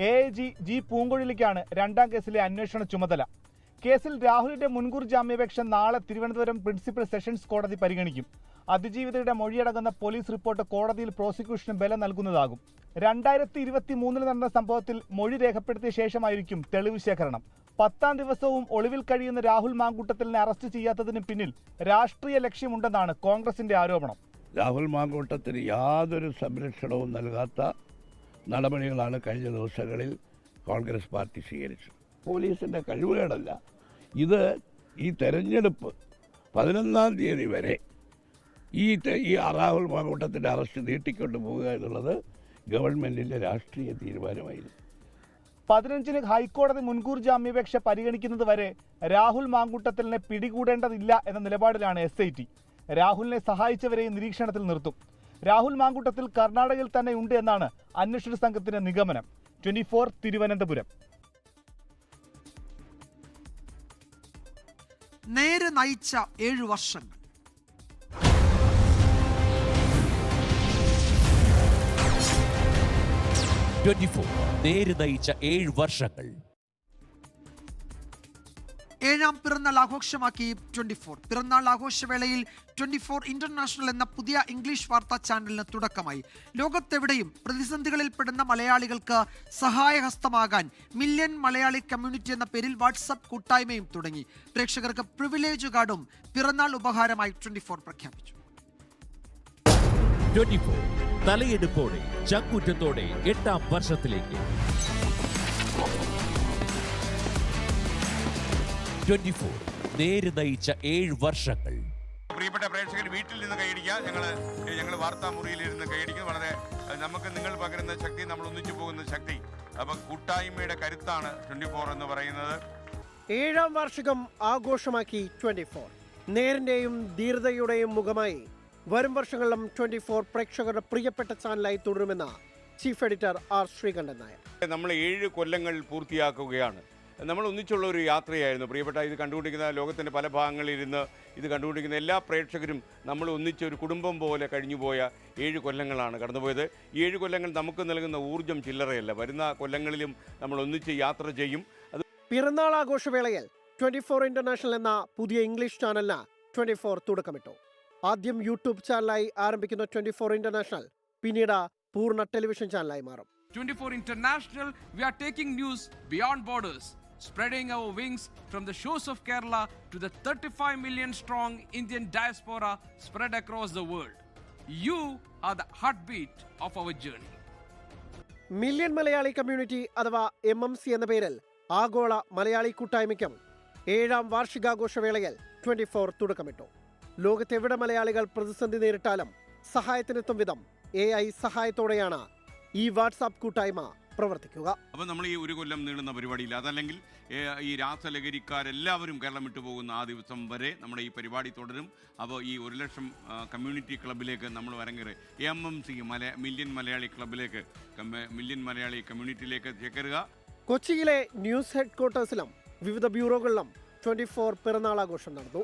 AIG G പൂങ്കൊഴിലിക്കാണ് രണ്ടാം കേസിലെ അന്വേഷണ ചുമതല. കേസിൽ രാഹുലിന്റെ മുൻകൂർ ജാമ്യാപേക്ഷ നാളെ തിരുവനന്തപുരം പ്രിൻസിപ്പൽ സെഷൻസ് കോടതി പരിഗണിക്കും. അതിജീവിതയുടെ മൊഴിയടങ്ങുന്ന പോലീസ് റിപ്പോർട്ട് കോടതിയിൽ പ്രോസിക്യൂഷന് ബലം നൽകുന്നതാകും. 2023 നടന്ന സംഭവത്തിൽ മൊഴി രേഖപ്പെടുത്തിയ ശേഷമായിരിക്കും തെളിവ് ശേഖരണം. 10ാം ദിവസവും ഒളിവിൽ കഴിയുന്ന രാഹുൽ മാങ്കൂട്ടത്തിലിനെ അറസ്റ്റ് ചെയ്യാത്തതിന് പിന്നിൽ രാഷ്ട്രീയ ലക്ഷ്യമുണ്ടെന്നാണ് കോൺഗ്രസിന്റെ ആരോപണം. രാഹുൽ മാങ്കൂട്ടത്തിന് യാതൊരു സംരക്ഷണവും നൽകാത്ത നടപടികളാണ് കഴിഞ്ഞ ദിവസങ്ങളിൽ കോൺഗ്രസ് പാർട്ടി സ്വീകരിച്ചത്. പോലീസിൻ്റെ കഴിവുകേടല്ല ഇത്. ഈ തെരഞ്ഞെടുപ്പ് 11-ാം തീയതി വരെ ഈ രാഹുൽ മാങ്കൂട്ടത്തിൻ്റെ അറസ്റ്റ് നീട്ടിക്കൊണ്ടു പോവുക എന്നുള്ളത് ഗവൺമെൻറ്റിൻ്റെ രാഷ്ട്രീയ തീരുമാനമായിരുന്നു. 15-ന് ഹൈക്കോടതി മുൻകൂർ ജാമ്യാപേക്ഷ പരിഗണിക്കുന്നത് വരെ രാഹുൽ മാങ്കൂട്ടത്തിലിനെ പിടികൂടേണ്ടതില്ല എന്ന നിലപാടിലാണ് SIT. രാഹുലിനെ സഹായിച്ചവരെയും നിരീക്ഷണത്തിൽ നിർത്തും. രാഹുൽ മാങ്കൂട്ടത്തിൽ കർണാടകയിൽ തന്നെ ഉണ്ട് എന്നാണ് അന്വേഷണ സംഘത്തിന്റെ നിഗമനം. 24 തിരുവനന്തപുരം. നേരെ നയിച്ച 7 വർഷങ്ങൾ. നേര് നയിച്ച 7 വർഷങ്ങൾ. 7ാം പിറന്നാൾ ആഘോഷമാക്കി 24. പിറന്നാൾ ആഘോഷവേളയിൽ 24 ഇന്റർനാഷണൽ എന്ന പുതിയ ഇംഗ്ലീഷ് വാർത്താ ചാനലിന് തുടക്കമായി. ലോകത്തെവിടെയും പ്രതിസന്ധികളിൽപ്പെടുന്ന മലയാളികൾക്ക് സഹായഹസ്തമാകാൻ മില്യൺ മലയാളി കമ്മ്യൂണിറ്റി എന്ന പേരിൽ വാട്സപ്പ് കൂട്ടായ്മയും തുടങ്ങി. പ്രേക്ഷകർക്ക് പ്രിവിലേജ് കാർഡും പിറന്നാൾ ഉപഹാരമായി 24 പ്രഖ്യാപിച്ചു. 24 തലയെടുപ്പോടെ ചങ്കൂറ്റത്തോടെ 8ാം വർഷത്തിലേക്ക്. 24 നേര് നയിച്ച 7 വർഷങ്ങൾ. പ്രിയപ്പെട്ട പ്രേക്ഷകർ, വീട്ടിൽ നിന്ന് കൈയടിക്കുക. ഞങ്ങൾ വാർത്താ മുറിയിലിരുന്ന് കൈയടിക്കുക. വളരെ നമുക്ക് നിങ്ങൾ പകരുന്ന ശക്തി, നമ്മൾ ഒന്നിച്ചു പോകുന്ന ശക്തി, അപ്പം കൂട്ടായ്മയുടെ കരുത്താണ് 24 എന്ന് പറയുന്നത്. 7ാം വാർഷികം ആഘോഷമാക്കി 24. നേരിന്റെയും ധീരതയുടെയും മുഖമായി വരും വർഷങ്ങളിലും 24 പ്രേക്ഷകരുടെ പ്രിയപ്പെട്ട ചാനലായി തുടരുമെന്ന് chief editor R Sreekandan Nair. നമ്മൾ 7 കൊല്ലങ്ങൾ പൂർത്തിയാക്കുകയാണ്. നമ്മൾ ഒന്നിച്ചുള്ള ഒരു യാത്രയായിരുന്നു. പ്രിയപ്പെട്ട ഇത് കണ്ടുകൊണ്ടിരിക്കുന്ന ലോകത്തിൻ്റെ പല ഭാഗങ്ങളിലിരുന്ന് ഇത് കണ്ടുകൊണ്ടിരിക്കുന്ന എല്ലാ പ്രേക്ഷകരും നമ്മൾ ഒന്നിച്ചൊരു കുടുംബം പോലെ കഴിഞ്ഞുപോയ 7 കൊല്ലങ്ങളാണ് കടന്നുപോയത്. ഈ 7 കൊല്ലങ്ങൾ നമുക്ക് നൽകുന്ന ഊർജ്ജം ചില്ലറയല്ല. വരുന്ന കൊല്ലങ്ങളിലും നമ്മൾ ഒന്നിച്ച് യാത്ര ചെയ്യും. അത് പിറന്നാൾ ആഘോഷവേളയിൽ 24 ഇന്റർനാഷണൽ എന്ന പുതിയ ഇംഗ്ലീഷ് ചാനലിന് 24 തുടക്കമിട്ടു. ആദ്യം യൂട്യൂബ് ചാനലായി ആരംഭിക്കുന്ന 24 ഇന്റർനാഷണൽ പിന്നീട് പൂർണ്ണ ടെലിവിഷൻ ചാനലായി മാറും. 24 International, we are taking news beyond borders, spreading our wings from the shores of Kerala to the 35 million strong Indian diaspora spread across the world. You are the heartbeat of our journey. Million Malayali community അഥവാ MMC എന്ന പേരിൽ ആഗോള മലയാളി കൂട്ടായ്മയ്ക്കും 7ാം വാർഷികാഘോഷവേളയിൽ 24 തുടക്കമിട്ടു. ലോകത്തെവിടെ മലയാളികൾ പ്രതിസന്ധി നേരിട്ടാലും സഹായത്തിനെത്തും വിധം AI സഹായത്തോടെയാണ് ഈ വാട്സാപ്പ് കൂട്ടായ്മ പ്രവർത്തിക്കുക. അപ്പോൾ നമ്മൾ ഈ 1 കൊല്ലം നീളുന്ന പരിപാടിയില്ല, അതല്ലെങ്കിൽ ഈ രാസലഹരിക്കാരെല്ലാവരും കേരളം വിട്ടുപോകുന്ന ആ ദിവസം വരെ നമ്മുടെ ഈ പരിപാടി തുടരും. അപ്പോൾ ഈ 1 ലക്ഷം കമ്മ്യൂണിറ്റി ക്ലബിലേക്ക് നമ്മൾ വരങ്ങേറി MMC മില്യൺ മലയാളി ക്ലബിലേക്ക്, മില്യൺ മലയാളി കമ്മ്യൂണിറ്റിയിലേക്ക് ചേക്കരുക. കൊച്ചിയിലെ ന്യൂസ് ഹെഡ് ക്വാർട്ടേഴ്സിലും വിവിധ ബ്യൂറോകളിലും 24 പിറന്നാൾ ആഘോഷം നടന്നു.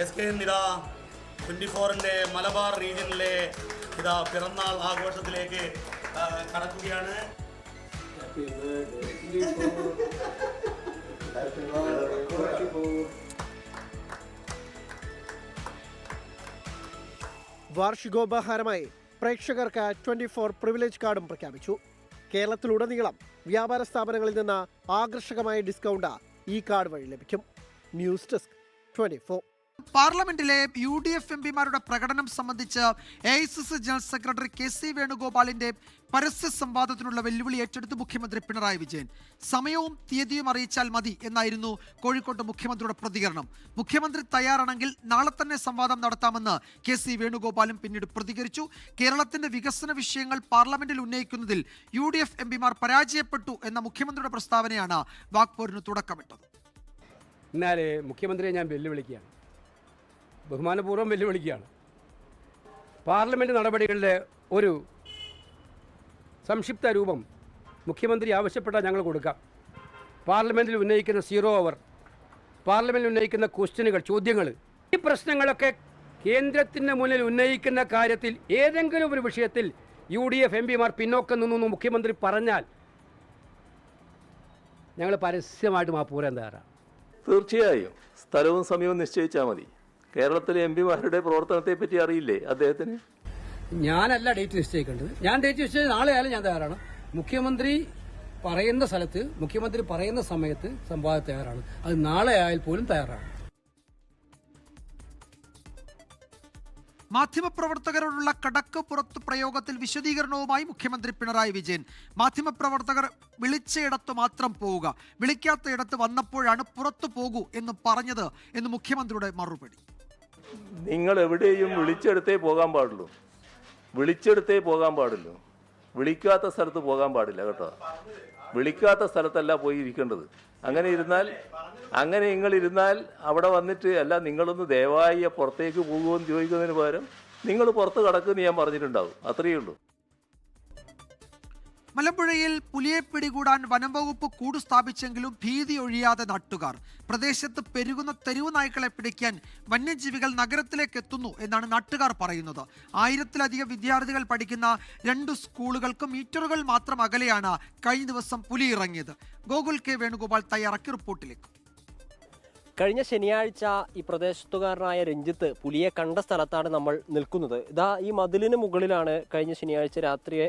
24ന്റെ മലബാർ റീജിയനിലെ പിറന്നാൾ ആഘോഷത്തിലേക്ക് കടക്കുകയാണ്. വാർഷികോപഹാരമായി പ്രേക്ഷകർക്ക് 24 പ്രിവിലേജ് കാർഡും പ്രഖ്യാപിച്ചു. കേരളത്തിലുടനീളം വ്യാപാര സ്ഥാപനങ്ങളിൽ നിന്ന് ആകർഷകമായ ഡിസ്കൗണ്ട് ഈ കാർഡ് വഴി ലഭിക്കും. News desk 24. പാർലമെന്റിലെ UDF എംപിമാരുടെ പ്രകടനം സംബന്ധിച്ച് AICC ജനറൽ സെക്രട്ടറി KC വേണുഗോപാലിന്റെ പരസ്യ സംവാദത്തിനുള്ള വെല്ലുവിളി ഏറ്റെടുത്ത് മുഖ്യമന്ത്രി പിണറായി വിജയൻ. സമയവും തീയതിയും അറിയിച്ചാൽ മതി എന്നായിരുന്നു കോഴിക്കോട്ട് മുഖ്യമന്ത്രിയുടെ പ്രതികരണം. മുഖ്യമന്ത്രി തയ്യാറാണെങ്കിൽ നാളെ തന്നെ സംവാദം നടത്താമെന്ന് KC വേണുഗോപാലും പിന്നീട് പ്രതികരിച്ചു. കേരളത്തിന്റെ വികസന വിഷയങ്ങൾ പാർലമെന്റിൽ ഉന്നയിക്കുന്നതിൽ UDF എംപിമാർ പരാജയപ്പെട്ടു എന്ന മുഖ്യമന്ത്രിയുടെ പ്രസ്താവനയാണ് വാക്പോരിന് തുടക്കമിട്ടത്. എന്നാലേ മുഖ്യമന്ത്രിയെ ഞാൻ വെല്ലുവിളിക്കുകയാണ്, ബഹുമാനപൂർവ്വം വെല്ലുവിളിക്കുകയാണ്. പാർലമെൻറ്റ് നടപടികളുടെ ഒരു സംക്ഷിപ്ത രൂപം മുഖ്യമന്ത്രി ആവശ്യപ്പെട്ടാൽ ഞങ്ങൾ കൊടുക്കാം. പാർലമെൻറ്റിൽ ഉന്നയിക്കുന്ന 0 അവർ, പാർലമെൻറ്റിൽ ഉന്നയിക്കുന്ന ക്വസ്റ്റ്യനുകൾ, ചോദ്യങ്ങൾ, ഈ പ്രശ്നങ്ങളൊക്കെ കേന്ദ്രത്തിന് മുന്നിൽ ഉന്നയിക്കുന്ന കാര്യത്തിൽ ഏതെങ്കിലും ഒരു വിഷയത്തിൽ UDF എംപിമാർ പിന്നോക്കം നിന്നു മുഖ്യമന്ത്രി പറഞ്ഞാൽ ഞങ്ങൾ പരസ്യമായിട്ട് മാപ്പ് പറയാൻ തയ്യാറാണ്. തീർച്ചയായും സ്ഥലവും സമയവും നിശ്ചയിച്ചാൽ മതി. കേരളത്തിലെ എംപിമാരുടെ പ്രവർത്തനത്തെ പറ്റി അറിയില്ലേ അദ്ദേഹത്തിന്? ഞാനല്ല ഡേറ്റ് നിശ്ചയിക്കേണ്ടത്. ഞാൻ ഡേറ്റ് നിശ്ചയിച്ച് നാളെ ആയാലും ഞാൻ തയ്യാറാണ്. മുഖ്യമന്ത്രി പറയുന്ന സ്ഥലത്ത്, മുഖ്യമന്ത്രി പറയുന്ന സമയത്ത് സംവാദം തയ്യാറാണ്. അത് നാളെ ആയാൽ പോലും തയ്യാറാണ്. മാധ്യമപ്രവർത്തകരോടുള്ള കടക്ക് പുറത്ത് പ്രയോഗത്തിൽ വിശദീകരണവുമായി മുഖ്യമന്ത്രി പിണറായി വിജയൻ. മാധ്യമപ്രവർത്തകർ വിളിച്ചയിടത്ത് മാത്രം പോവുക, വിളിക്കാത്തയിടത്ത് വന്നപ്പോഴാണ് പുറത്തു പോകൂ എന്ന് പറഞ്ഞത് എന്ന് മുഖ്യമന്ത്രിയുടെ മറുപടി. നിങ്ങൾ എവിടെയും വിളിച്ചെടുത്തേ പോകാൻ പാടുള്ളൂ, വിളിച്ചെടുത്തേ പോകാൻ പാടുള്ളൂ, വിളിക്കാത്ത സ്ഥലത്ത് പോകാൻ പാടില്ല കേട്ടോ. വിളിക്കാത്ത സ്ഥലത്തല്ല പോയി ഇരിക്കേണ്ടത്. അങ്ങനെ നിങ്ങളിരുന്നാൽ അവിടെ വന്നിട്ട് അല്ല നിങ്ങളൊന്ന് ദയവായി പുറത്തേക്ക് പോകുമെന്ന് ചോദിക്കുന്നതിന് പകരം നിങ്ങൾ പുറത്ത് കടക്കുമെന്ന് ഞാൻ പറഞ്ഞിട്ടുണ്ടാവും. അത്രയേ ഉള്ളൂ. മലമ്പുഴയിൽ പുലിയെ പിടികൂടാൻ വനം വകുപ്പ് കൂട് സ്ഥാപിച്ചെങ്കിലും ഭീതി ഒഴിയാതെ നാട്ടുകാർ. പ്രദേശത്ത് പെരുകുന്ന തെരുവ് നായ്ക്കളെ പിടിക്കാൻ വന്യജീവികൾ നഗരത്തിലേക്ക് എത്തുന്നു എന്നാണ് നാട്ടുകാർ പറയുന്നത്. 1000-ലധികം വിദ്യാർത്ഥികൾ പഠിക്കുന്ന 2 സ്കൂളുകൾക്ക് മീറ്ററുകൾ മാത്രം അകലെയാണ് കഴിഞ്ഞ ദിവസം പുലി ഇറങ്ങിയത്. ഗോകുൽ കെ വേണുഗോപാൽ തയ്യാറാക്കിയ റിപ്പോർട്ടിലേക്ക്. കഴിഞ്ഞ ശനിയാഴ്ച ഈ പ്രദേശത്തുകാരനായ രഞ്ജിത്ത് പുലിയെ കണ്ട സ്ഥലത്താണ് നമ്മൾ നിൽക്കുന്നത്. ഇതാ ഈ മതിലിന് മുകളിലാണ് കഴിഞ്ഞ ശനിയാഴ്ച രാത്രിയെ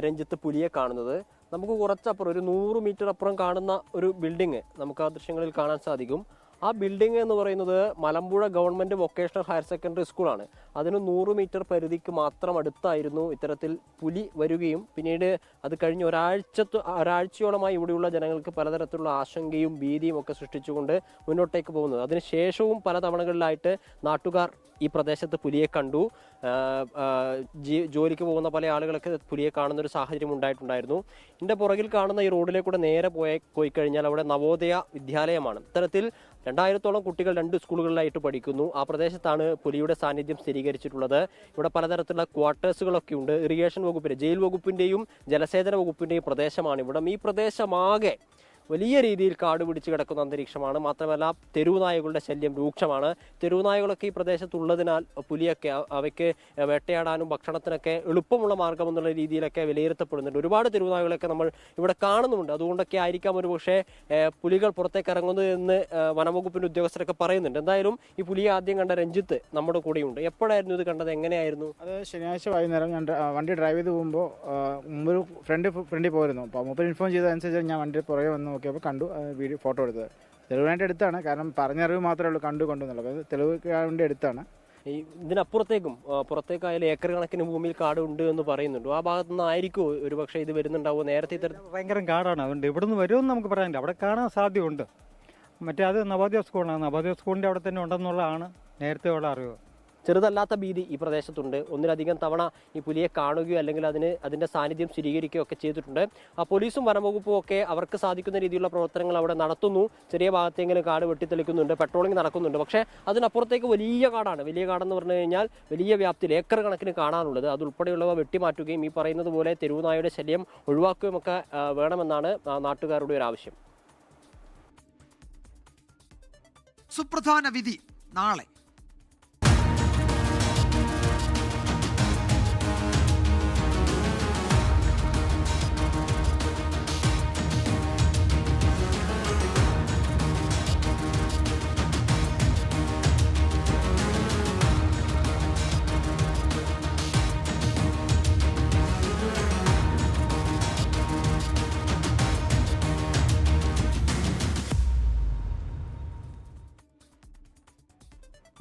രഞ്ജിത്ത് പുലിയെ കാണുന്നത്. നമുക്ക് കുറച്ചപ്പുറം ഒരു 100 മീറ്റർ അപ്പുറം കാണുന്ന ഒരു ബിൽഡിങ് നമുക്ക് ആ ദൃശ്യങ്ങളിൽ കാണാൻ സാധിക്കും. ആ ബിൽഡിംഗ് എന്ന് പറയുന്നത് Malampuzha government vocational higher secondary സ്കൂളാണ്. അതിന് 100 മീറ്റർ പരിധിക്ക് മാത്രം അടുത്തായിരുന്നു ഇത്തരത്തിൽ പുലി വരികയും പിന്നീട് അത് കഴിഞ്ഞ് ഒരാഴ്ചയോളമായി ഇവിടെയുള്ള ജനങ്ങൾക്ക് പലതരത്തിലുള്ള ആശങ്കയും ഭീതിയും ഒക്കെ സൃഷ്ടിച്ചുകൊണ്ട് മുന്നോട്ടേക്ക് പോകുന്നത്. അതിനുശേഷവും പല തവണകളിലായിട്ട് നാട്ടുകാർ ഈ പ്രദേശത്ത് പുലിയെ കണ്ടു. ജോലിക്ക് പോകുന്ന പല ആളുകളൊക്കെ പുലിയെ കാണുന്ന ഒരു സാഹചര്യം ഉണ്ടായിട്ടുണ്ടായിരുന്നു. ഇതിൻ്റെ പുറകിൽ കാണുന്ന ഈ റോഡിലേക്കൂടെ നേരെ പോയി കഴിഞ്ഞാൽ അവിടെ നവോദയ വിദ്യാലയമാണ്. ഇത്തരത്തിൽ 2000-ഓളം കുട്ടികൾ 2 സ്കൂളുകളിലായിട്ട് പഠിക്കുന്നു. ആ പ്രദേശത്താണ് പുലിയുടെ സാന്നിധ്യം സ്ഥിരീകരിച്ചിട്ടുള്ളത്. ഇവിടെ പലതരത്തിലുള്ള ക്വാർട്ടേഴ്സുകളൊക്കെ ഉണ്ട്. ഇറിഗേഷൻ വകുപ്പിൻ്റെ, ജയിൽ വകുപ്പിൻ്റെയും ജലസേചന വകുപ്പിൻ്റെയും പ്രദേശമാണ് ഇവിടം. ഈ പ്രദേശമാകെ വലിയ രീതിയിൽ കാട് പിടിച്ച് കിടക്കുന്ന അന്തരീക്ഷമാണ്. മാത്രമല്ല തെരുവ് നായകളുടെ ശല്യം രൂക്ഷമാണ്. തെരുവ് നായകളൊക്കെ ഈ പ്രദേശത്തുള്ളതിനാൽ പുലിയൊക്കെ അവയ്ക്ക് വേട്ടയാടാനും ഭക്ഷണത്തിനൊക്കെ എളുപ്പമുള്ള മാർഗം എന്നുള്ള രീതിയിലൊക്കെ വിലയിരുത്തപ്പെടുന്നുണ്ട്. ഒരുപാട് തെരുവ് നായകളൊക്കെ നമ്മൾ ഇവിടെ കാണുന്നുമുണ്ട്. അതുകൊണ്ടൊക്കെ ആയിരിക്കാം ഒരു പക്ഷേ പുലികൾ പുറത്തേക്ക് ഇറങ്ങുന്നത് എന്ന് വനംവകുപ്പിൻ്റെ ഉദ്യോഗസ്ഥരൊക്കെ പറയുന്നുണ്ട്. എന്തായാലും ഈ പുലിയെ ആദ്യം കണ്ട രഞ്ജിത്ത് നമ്മുടെ കൂടെയുണ്ട്. എപ്പോഴായിരുന്നു ഇത് കണ്ടത്? എങ്ങനെയായിരുന്നു? അത് ശനിയാഴ്ച വൈകുന്നേരം ഞാൻ വണ്ടി ഡ്രൈവ് ചെയ്ത് പോകുമ്പോൾ മുമ്പൊരു ഫ്രണ്ടിൽ പോയിരുന്നു. അപ്പോൾ മൂപ്പർ ഇൻഫോം ചെയ്തതനുസരിച്ച് ഞാൻ വണ്ടി പുറകെ വന്ന് നോക്കിയപ്പോൾ കണ്ടു. വീഡിയോ ഫോട്ടോ എടുത്തത് തെളിവിനായിട്ട് എടുത്താണ്. കാരണം പറഞ്ഞറിവ് മാത്രമേ ഉള്ളൂ കൊണ്ടുവന്നുള്ളൂ. തെളിവ് വേണ്ടി എടുത്താണ്. ഈ ഇതിനപ്പുറത്തേക്കും പുറത്തേക്കായാലും ഏക്കർ കണക്കിന് ഭൂമിയിൽ കാട് ഉണ്ട് എന്ന് പറയുന്നുണ്ട്. ആ ഭാഗത്തു നിന്നായിരിക്കുമോ ഒരു പക്ഷേ ഇത് വരുന്നുണ്ടാവുമോ? നേരത്തെ ഭയങ്കര കാടാണ്. അതുകൊണ്ട് ഇവിടെ നിന്ന് വരുമെന്ന് നമുക്ക് പറയാനില്ല. അവിടെ കാണാൻ സാധ്യതയുണ്ട്. മറ്റേ അത് നവോദയ സ്കൂളാണ്. നവോദയ സ്കൂളിൻ്റെ അവിടെ തന്നെ ഉണ്ടെന്നുള്ളതാണ് നേരത്തെയുള്ള അറിവ്. ചെറുതല്ലാത്ത ഭീതി ഈ പ്രദേശത്തുണ്ട്. ഒന്നിലധികം തവണ ഈ പുലിയെ കാണുകയോ അല്ലെങ്കിൽ അതിൻ്റെ സാന്നിധ്യം സ്ഥിരീകരിക്കുകയോ ഒക്കെ ചെയ്തിട്ടുണ്ട്. ആ പോലീസും വനംവകുപ്പും ഒക്കെ അവർക്ക് സാധിക്കുന്ന രീതിയിലുള്ള പ്രവർത്തനങ്ങൾ അവിടെ നടത്തുന്നു. ചെറിയ ഭാഗത്തെങ്കിലും കാട് വെട്ടിത്തെളിക്കുന്നുണ്ട്, പെട്രോളിംഗ് നടക്കുന്നുണ്ട്. പക്ഷേ അതിനപ്പുറത്തേക്ക് വലിയ കാടാണ്. വലിയ കാടെന്ന് പറഞ്ഞു കഴിഞ്ഞാൽ വലിയ വ്യാപ്തിയിൽ ഏക്കർ കണക്കിന് കാണാനുള്ളത്. അതുൾപ്പെടെയുള്ളവ വെട്ടിമാറ്റുകയും ഈ പറയുന്നത് പോലെ തെരുവുനായുടെ ശല്യം ഒഴിവാക്കുകയും ഒക്കെ വേണമെന്നാണ് നാട്ടുകാരുടെ ഒരു ആവശ്യം. സുപ്രധാന വിധി നാളെ.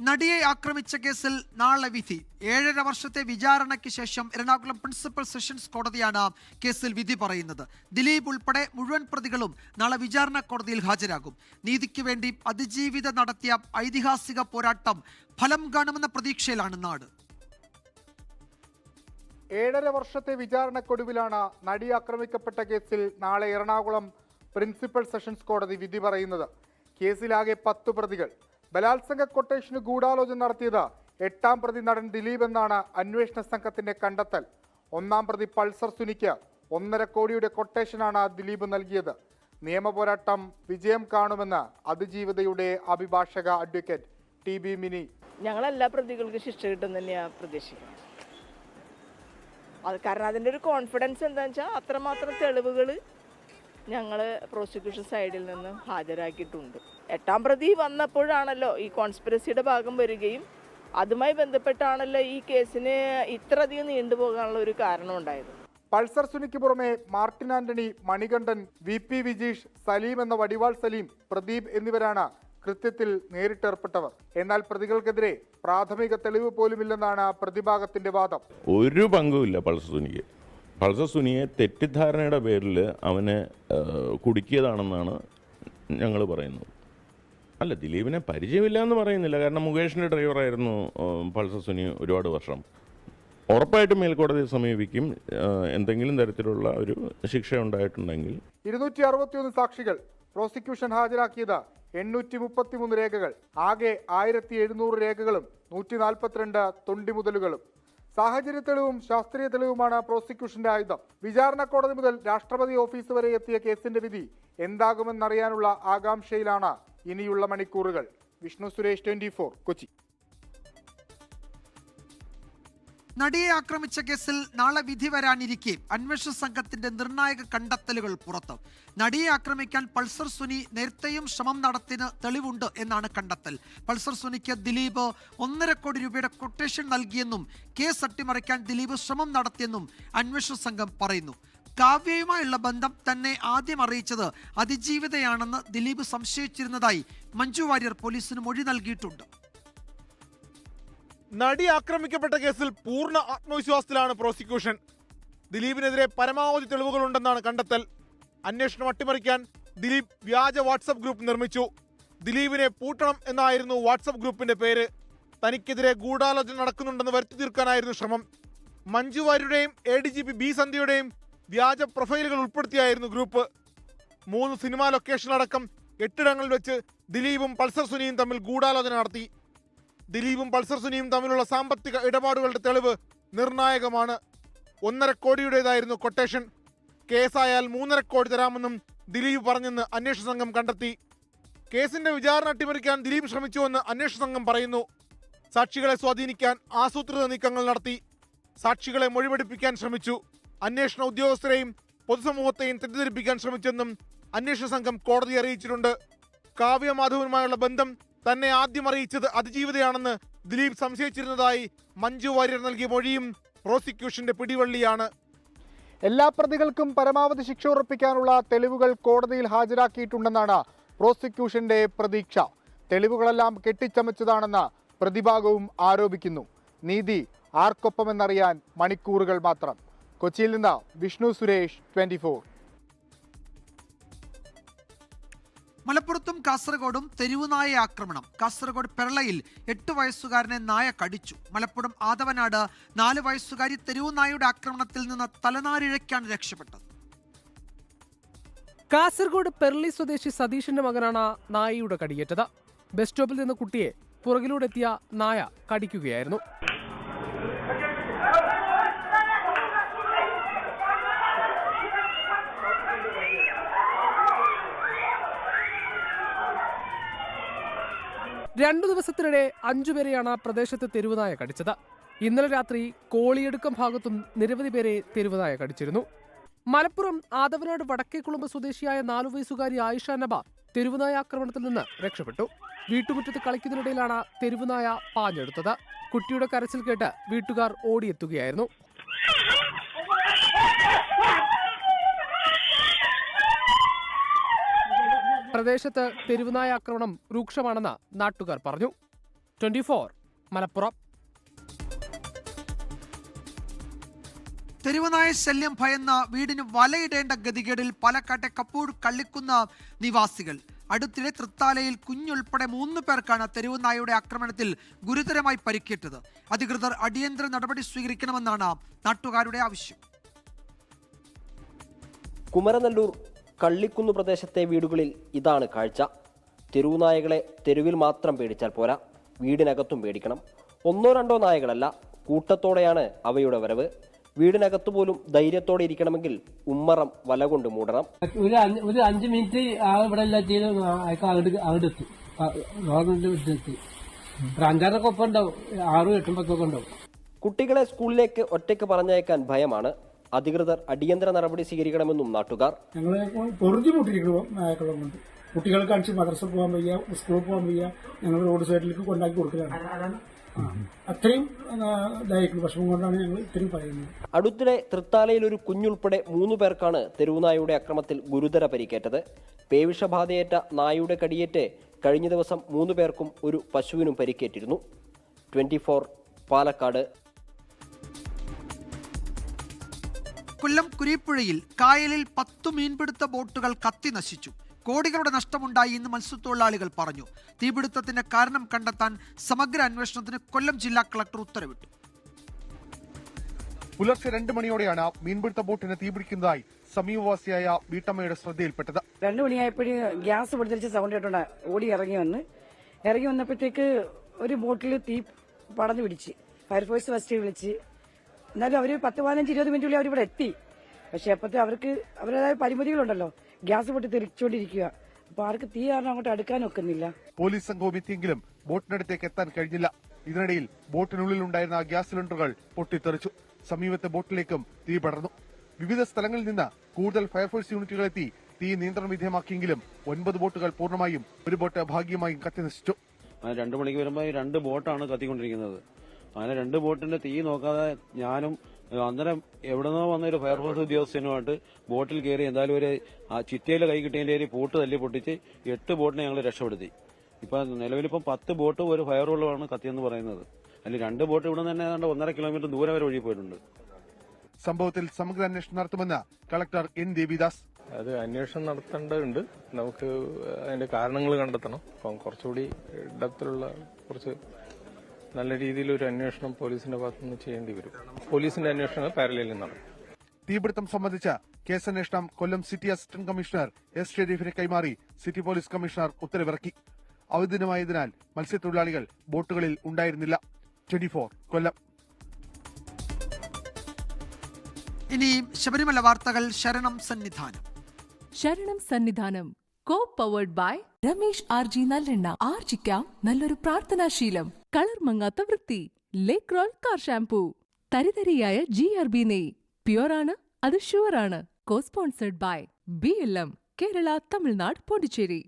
നടിയെ ആക്രമിച്ച കേസിൽ നാളെ വിധി. 7.5 വർഷത്തെ വിചാരണയ്ക്ക് ശേഷം എറണാകുളം പ്രിൻസിപ്പൽ സെഷൻസ് കോടതിയാണ് കേസിൽ വിധി പറയുന്നത്. ദിലീപ് ഉൾപ്പെടെ മുഴുവൻ പ്രതികളും നാളെ വിചാരണ കോടതിയിൽ ഹാജരാകും. നീതിക്ക് വേണ്ടി അതിജീവിത നടത്തിയ ഐതിഹാസിക പോരാട്ടം ഫലം കാണുമെന്ന പ്രതീക്ഷയിലാണ് നാട്. 7.5 വർഷത്തെ വിചാരണക്കൊടുവിലാണ് നടി ആക്രമിക്കപ്പെട്ട കേസിൽ നാളെ എറണാകുളം പ്രിൻസിപ്പൽ സെഷൻസ് കോടതി വിധി പറയുന്നത്. കേസിലാകെ 10 പ്രതികൾ. ബലാത്സംഗ കൊട്ടേഷന് ഗൂഢാലോചന നടത്തിയത് 8ാം പ്രതി നടൻ ദിലീപ് എന്നാണ് അന്വേഷണ സംഘത്തിന്റെ കണ്ടെത്തൽ. 1ാം പ്രതി പൾസർ സുനിക്ക് 1.5 കോടിയുടെ കൊട്ടേഷനാണ് ദിലീപ് നൽകിയത്. നിയമപോരാട്ടം വിജയം കാണുമെന്ന് അതിജീവിതയുടെ അഭിഭാഷക അഡ്വക്കേറ്റ് TB മിനി. ഞങ്ങളെല്ലാ പ്രതികൾക്കും ശിക്ഷ കിട്ടും തന്നെയാണ് പ്രതീക്ഷിക്കുന്നത്. അത് കാരണം അതിൻ്റെ ഒരു കോൺഫിഡൻസ് എന്താണെന്ന് വെച്ചാൽ അത്രമാത്രം തെളിവുകൾ ഞങ്ങൾ പ്രോസിക്യൂഷൻ സൈഡിൽ നിന്ന് ഹാജരാക്കിയിട്ടുണ്ട്. 8ാം പ്രതി വന്നപ്പോഴാണല്ലോ ഈ കോൺസ്പിറസിയുടെ ഭാഗം വരികയും അതുമായി ബന്ധപ്പെട്ടാണല്ലോ ഈ കേസിന് ഇത്രയധികം നീണ്ടുപോകാനുള്ള ഒരു കാരണം ഉണ്ടായത്. പൾസർ സുനിക്ക് പുറമെ മാർട്ടിൻ ആന്റണി, മണികണ്ഠൻ, VP വിജീഷ്, സലീം എന്ന വടിവാൾ സലീം, പ്രദീപ് എന്നിവരാണ് കൃത്യത്തിൽ നേരിട്ടേർപ്പെട്ടവർ. എന്നാൽ പ്രതികൾക്കെതിരെ പ്രാഥമിക തെളിവ് പോലുമില്ലെന്നാണ് പ്രതിഭാഗത്തിന്റെ വാദം. ഒരു പങ്കുമില്ല പൾസർ സുനിക്ക്. പൾസർ സുനിയെ തെറ്റിദ്ധാരണയുടെ പേരിൽ അവനെ കുടുക്കിയതാണെന്നാണ് ഞങ്ങൾ പറയുന്നത്. അല്ല, ദിലീപിനെ പരിചയമില്ല എന്ന് പറയുന്നില്ല. കാരണം മുകേഷിൻ്റെ ഡ്രൈവറായിരുന്നു പൾസർ സുനി ഒരുപാട് വർഷം. ഉറപ്പായിട്ടും മേൽക്കോടതിയെ സമീപിക്കും. എന്തെങ്കിലും തരത്തിലുള്ള ഒരു ശിക്ഷ ഉണ്ടായിട്ടുണ്ടെങ്കിൽ. 261 സാക്ഷികൾ, പ്രോസിക്യൂഷൻ ഹാജരാക്കിയത് 833 രേഖകൾ, ആകെ 1700 രേഖകളും 142 തൊണ്ടിമുതലുകളും. സാഹചര്യ തെളിവും ശാസ്ത്രീയ തെളിവുമാണ് പ്രോസിക്യൂഷന്റെ ആയുധം. വിചാരണ കോടതി മുതൽ രാഷ്ട്രപതി ഓഫീസ് വരെ എത്തിയ കേസിന്റെ വിധി എന്താകുമെന്നറിയാനുള്ള ആകാംക്ഷയിലാണ് ഇനിയുള്ള മണിക്കൂറുകൾ. വിഷ്ണു സുരേഷ്, 24, കൊച്ചി. നടിയെ ആക്രമിച്ച കേസിൽ നാളെ വിധി വരാനിരിക്കെ അന്വേഷണ സംഘത്തിന്റെ നിർണായക കണ്ടെത്തലുകൾ പുറത്ത്. നടിയെ ആക്രമിക്കാൻ പൾസർ സുനി നേരത്തെയും ശ്രമം നടത്തിന് തെളിവുണ്ട് എന്നാണ് കണ്ടെത്തൽ. പൾസർ സുനിക്ക് ദിലീപ് 1.5 കോടി രൂപയുടെ കൊട്ടേഷൻ നൽകിയെന്നും കേസ് അട്ടിമറിക്കാൻ ദിലീപ് ശ്രമം നടത്തിയെന്നും അന്വേഷണ സംഘം പറയുന്നു. കാവ്യയുമായുള്ള ബന്ധം തന്നെ ആദ്യം അറിയിച്ചത് അതിജീവിതയാണെന്ന് ദിലീപ് സംശയിച്ചിരുന്നതായി മഞ്ജു വാര്യർ പോലീസിന് മൊഴി നൽകിയിട്ടുണ്ട്. നടി ആക്രമിക്കപ്പെട്ട കേസിൽ പൂർണ്ണ ആത്മവിശ്വാസത്തിലാണ് പ്രോസിക്യൂഷൻ. ദിലീപിനെതിരെ പരമാവധി തെളിവുകളുണ്ടെന്നാണ് കണ്ടെത്തൽ. അന്വേഷണം അട്ടിമറിക്കാൻ ദിലീപ് വ്യാജ വാട്സപ്പ് ഗ്രൂപ്പ് നിർമ്മിച്ചു. ദിലീപിനെ പൂട്ടണം എന്നായിരുന്നു വാട്സപ്പ് ഗ്രൂപ്പിന്റെ പേര്. തനിക്കെതിരെ ഗൂഢാലോചന നടക്കുന്നുണ്ടെന്ന് വരുത്തി തീർക്കാനായിരുന്നു ശ്രമം. മഞ്ജു വാര്യരുടെയും ADGP ബി സന്ധ്യയുടെയും വ്യാജ പ്രൊഫൈലുകൾ ഉൾപ്പെടുത്തിയായിരുന്നു ഗ്രൂപ്പ്. 3 സിനിമാ ലൊക്കേഷനിലടക്കം 8 ഇടങ്ങളിൽ വെച്ച് ദിലീപും പൾസർ സുനിയും തമ്മിൽ ഗൂഢാലോചന നടത്തി. ദിലീപും പൾസർ സുനിയും തമ്മിലുള്ള സാമ്പത്തിക ഇടപാടുകളുടെ തെളിവ് നിർണായകമാണ്. 1.5 കോടിയുടേതായിരുന്നു കൊട്ടേഷൻ. കേസായാൽ 3.5 കോടി തരാമെന്നും ദിലീപ് പറഞ്ഞെന്ന് അന്വേഷണ സംഘം കണ്ടെത്തി. കേസിന്റെ വിചാരണ അട്ടിമറിക്കാൻ ദിലീപ് ശ്രമിച്ചുവെന്ന് അന്വേഷണ സംഘം പറയുന്നു. സാക്ഷികളെ സ്വാധീനിക്കാൻ ആസൂത്രിത നീക്കങ്ങൾ നടത്തി. സാക്ഷികളെ മൊഴിപെടുപ്പിക്കാൻ ശ്രമിച്ചു. അന്വേഷണ ഉദ്യോഗസ്ഥരെയും പൊതുസമൂഹത്തെയും തെറ്റിദ്ധരിപ്പിക്കാൻ ശ്രമിച്ചെന്നും അന്വേഷണ സംഘം കോടതിയെ അറിയിച്ചിട്ടുണ്ട്. കാവ്യ മാധവനുമായുള്ള ബന്ധം തന്നെ ആദ്യം അറിയിച്ചത് അതിജീവിതയാണെന്ന് ദിലീപ് സംശയിച്ചിരുന്നതായി മഞ്ജു വാര്യർ നൽകിയ മൊഴിയും പ്രോസിക്യൂഷന്റെ പിടിവള്ളിയാണ്. എല്ലാ പ്രതികൾക്കും പരമാവധി ശിക്ഷ ഉറപ്പിക്കാനുള്ള തെളിവുകൾ കോടതിയിൽ ഹാജരാക്കിയിട്ടുണ്ടെന്നാണ് പ്രോസിക്യൂഷന്റെ പ്രതീക്ഷ. തെളിവുകളെല്ലാം കെട്ടിച്ചമച്ചതാണെന്ന് പ്രതിഭാഗവും ആരോപിക്കുന്നു. നീതി ആർക്കൊപ്പമെന്നറിയാൻ മണിക്കൂറുകൾ മാത്രം. കൊച്ചിയിൽ നിന്ന് വിഷ്ണു സുരേഷ്, 24. മലപ്പുറത്തും കാസർഗോഡും തെരുവുനായ ആക്രമണം. കാസർഗോഡ് പെരളയിൽ 8 വയസ്സുകാരനെ നായ കടിച്ചു. മലപ്പുറം ആദവനാട് 4 വയസ്സുകാരി തെരുവുനായയുടെ ആക്രമണത്തിൽ നിന്ന് തലനാരിഴയ്ക്കാണ് രക്ഷപ്പെട്ടത്. കാസർഗോഡ് പെർളി സ്വദേശി സതീഷിന്റെ മകനാണ് നായയുടെ കടിയേറ്റത്. ബസ് സ്റ്റോപ്പിൽ നിന്ന് കുട്ടിയെ പുറകിലൂടെ എത്തിയ നായ കടിക്കുകയായിരുന്നു. രണ്ടു ദിവസത്തിനിടെ 5 പേരെയാണ് പ്രദേശത്ത് തെരുവുനായ കടിച്ചത്. ഇന്നലെ രാത്രി കോളിയെടുക്കം ഭാഗത്തും നിരവധി പേരെ തെരുവുനായ കടിച്ചിരുന്നു. മലപ്പുറം ആദവനാട് വടക്കേക്കുളമ്പ് സ്വദേശിയായ 4 വയസ്സുകാരി ആയിഷ നബ തെരുവുനായ ആക്രമണത്തിൽ നിന്ന് രക്ഷപ്പെട്ടു. വീട്ടുമുറ്റത്ത് കളിക്കുന്നതിനിടയിലാണ് തെരുവുനായ പാഞ്ഞെടുത്തത്. കുട്ടിയുടെ കരച്ചിൽ കേട്ട് വീട്ടുകാർ ഓടിയെത്തുകയായിരുന്നു. പ്രദേശത്ത് തെരുവുനായ ആക്രമണം രൂക്ഷമാണെന്ന് നാട്ടുകാർ പറഞ്ഞു. 24 മലപ്പുറം. തെരുവുനായ ശല്യം ഭയന്ന വീടിന് വലയിടേണ്ട ഗതികേടിൽ പാലക്കാട്ടെ കപ്പൂർ കള്ളിക്കുന്ന നിവാസികൾ. അടുത്തിടെ തൃത്താലയിൽ കുഞ്ഞുൾപ്പെടെ 3 പേർക്കാണ് തെരുവുനായയുടെ ആക്രമണത്തിൽ ഗുരുതരമായി പരിക്കേറ്റത്. അധികൃതർ അടിയന്തര നടപടി സ്വീകരിക്കണമെന്നാണ് നാട്ടുകാരുടെ ആവശ്യം. കുമരനെല്ലൂർ കള്ളിക്കുന്ന് പ്രദേശത്തെ വീടുകളിൽ ഇതാണ് കാഴ്ച. തെരുവുനായകളെ തെരുവിൽ മാത്രം പേടിച്ചാൽ പോരാ, വീടിനകത്തും പേടിക്കണം. 1-2 നായകളല്ല, കൂട്ടത്തോടെയാണ് അവയുടെ വരവ്. വീടിനകത്തു പോലും ധൈര്യത്തോടെ ഇരിക്കണമെങ്കിൽ ഉമ്മറം വല കൊണ്ട് മൂടണം. ഒരു 5 മിനിറ്റ് ഇവിടെ അവിടെ എത്തും. ഗവൺമെന്റ് എത്തി 5-6 ഒപ്പം ഉണ്ടാവും, 6-8 10 ഉണ്ടാവും. കുട്ടികളെ സ്കൂളിലേക്ക് ഒറ്റയ്ക്ക് പറഞ്ഞയക്കാൻ ഭയമാണ്. അധികൃതർ അടിയന്തര നടപടി സ്വീകരിക്കണമെന്നും നാട്ടുകാർ. ഞങ്ങളെ പൊറുതിമുട്ടിരിക്കുന്നു നായക്കളും കൊണ്ട്. കുട്ടികളെ കാണിച്ച് മദ്രസ പോകാൻ വയ്യ, സ്കൂളിൽ പോകാൻ വയ്യ, ഞങ്ങൾ റോഡ് സൈഡിലേക്ക് കൊണ്ടാക്കി കൊടുക്കലാണ്. അത്രയും വിഷമം കൊണ്ടാണ് ഞങ്ങൾ ഇത്രയും പറയുന്നത്. അടുത്തിടെ തൃത്താലയിൽ ഒരു കുഞ്ഞുൾപ്പെടെ 3 പേർക്കാണ് തെരുവുനായയുടെ അക്രമത്തിൽ ഗുരുതര പരിക്കേറ്റത്. പേവിഷബാധയേറ്റ നായയുടെ കടിയേറ്റ് കഴിഞ്ഞ ദിവസം 3 പേർക്കും ഒരു പശുവിനും പരിക്കേറ്റിരുന്നു. 24 പാലക്കാട്. കൊല്ലം കുരീപ്പുഴയിൽ കായലിൽ 10 മീൻപിടുത്ത ബോട്ടുകൾ കത്തി നശിച്ചു. കോടികളുടെ നഷ്ടമുണ്ടായി എന്ന് മത്സ്യത്തൊഴിലാളികൾ പറഞ്ഞു. തീപിടുത്തത്തിന്റെ കാരണം കണ്ടെത്താൻ സമഗ്ര അന്വേഷണത്തിന് കൊല്ലം ജില്ലാ കളക്ടർ ഉത്തരവിട്ടു. പുലർച്ചെ 2 മണിയോടെയാണ് മീൻപിടുത്ത ബോട്ടിന് തീപിടിക്കുന്നതായി സമീപവാസിയായ വീട്ടമ്മയുടെ ശ്രദ്ധയിൽപ്പെട്ടത്. 2 മണിയായപ്പോഴേ ഗ്യാസ് പൊട്ടിത്തെറിച്ച സൗണ്ട് കേട്ടോണ്ട് ഓടി ഇറങ്ങി വന്നപ്പോഴത്തേക്ക് ഒരു ബോട്ടിൽ തീ പടർന്നു പിടിച്ച് ഫയർഫോഴ്സ് ഫസ്റ്റ് വിളിച്ച്. എന്നാലും അവർ 10-15-20 മിനിറ്റുള്ളിൽ അവരിവിടെ എത്തി. പക്ഷെ അപ്പോഴത്തെ അവർക്ക് അവരുടേതായ പരിമിതികളുണ്ടല്ലോ. ഗ്യാസ് പൊട്ടി തെറിച്ചുകൊണ്ടിരിക്കുക. അപ്പൊ ആർക്ക് തീ കാരണം അങ്ങോട്ട് അടുക്കാൻ ഒക്കുന്നില്ല. പോലീസ് സംഘവും എത്തിയെങ്കിലും ബോട്ടിനടുത്തേക്ക് എത്താൻ കഴിഞ്ഞില്ല. ഇതിനിടയിൽ ബോട്ടിനുള്ളിലുണ്ടായിരുന്ന ഗ്യാസ് സിലിണ്ടറുകൾ പൊട്ടിത്തെറിച്ചു. സമീപത്തെ ബോട്ടിലേക്കും തീ പടർന്നു. വിവിധ സ്ഥലങ്ങളിൽ നിന്ന് കൂടുതൽ ഫയർഫോഴ്സ് യൂണിറ്റുകൾ എത്തി തീ നിയന്ത്രണ വിധേയമാക്കിയെങ്കിലും 9 ബോട്ടുകൾ പൂർണ്ണമായും, ഒരു ബോട്ട് ഭാഗികമായും കത്തിനശിച്ചു. 2 മണിക്ക് വരുമ്പോൾ 2 ബോട്ടാണ് കത്തിക്കൊണ്ടിരിക്കുന്നത്. അങ്ങനെ 2 ബോട്ടിന്റെ തീ നോക്കാതെ ഞാനും അന്നേരം എവിടുന്നോ വന്ന ഒരു ഫയർഫോഴ്സ് ഉദ്യോഗസ്ഥനുമായിട്ട് ബോട്ടിൽ കയറി എന്തായാലും ഒരു ചിറ്റയിൽ കൈ കിട്ടിയതിന്റെ പൂട്ട് തല്ലി പൊട്ടിച്ച് 8 ബോട്ടിനെ ഞങ്ങൾ രക്ഷപ്പെടുത്തി. ഇപ്പൊ നിലവിലിപ്പം 10 ബോട്ട് ഒരു ഫയറുള്ളതാണ് കത്തിയെന്ന് പറയുന്നത്. അതിൽ 2 ബോട്ട് ഇവിടെ നിന്ന് തന്നെ 1.5 കിലോമീറ്റർ ദൂരം വരെ ഒഴുകി പോയിട്ടുണ്ട്. സംഭവത്തിൽ സമഗ്ര അന്വേഷണം നടത്തുമെന്ന് കളക്ടർ എൻ ദേവിദാസ്. അത് അന്വേഷണം നടത്തേണ്ടതുണ്ട്. നമുക്ക് അതിന്റെ കാരണങ്ങൾ കണ്ടെത്തണം. അപ്പം കുറച്ചുകൂടി ഡെപ്തിലുള്ള കുറച്ച് നല്ല രീതിയിലൊരു അന്വേഷണം പോലീസിന്റെ ഭാഗത്തുനിന്ന് ചെയ്യേണ്ടി വരും. പോലീസിന്റെ അന്വേഷണം പാരലലിൽ നടക്കും. തീപിടുത്തം സംബന്ധിച്ച കേസന്വേഷണം കൊല്ലം സിറ്റി അസിസ്റ്റന്റ് കമ്മീഷണർ എസ് ഷെരീഫിനെ കൈമാറി സിറ്റി പോലീസ് കമ്മീഷണർ ഉത്തരവിറക്കി. അവധി ദിനമായതിനാൽ മത്സ്യത്തൊഴിലാളികൾ ബോട്ടുകളിൽ ഉണ്ടായിരുന്നില്ല. 24 കൊല്ലം. ഇനി ശബരിമല വാർത്തകൾ. ശരണം Sannidhanam co powered by Ramesh RG നല്ലെണ്ണ. ആർജിക്കാം നല്ലൊരു പ്രാർത്ഥനാശീലം. കളർ മങ്ങാത്ത വൃത്തി. Lake roll car shampoo. തരിതരിയായ GRB നെയ്. പ്യുവറാണ്, അത് ഷുവറാണ്. Co sponsored by BLM Kerala, Tamil Nadu, Pondicherry.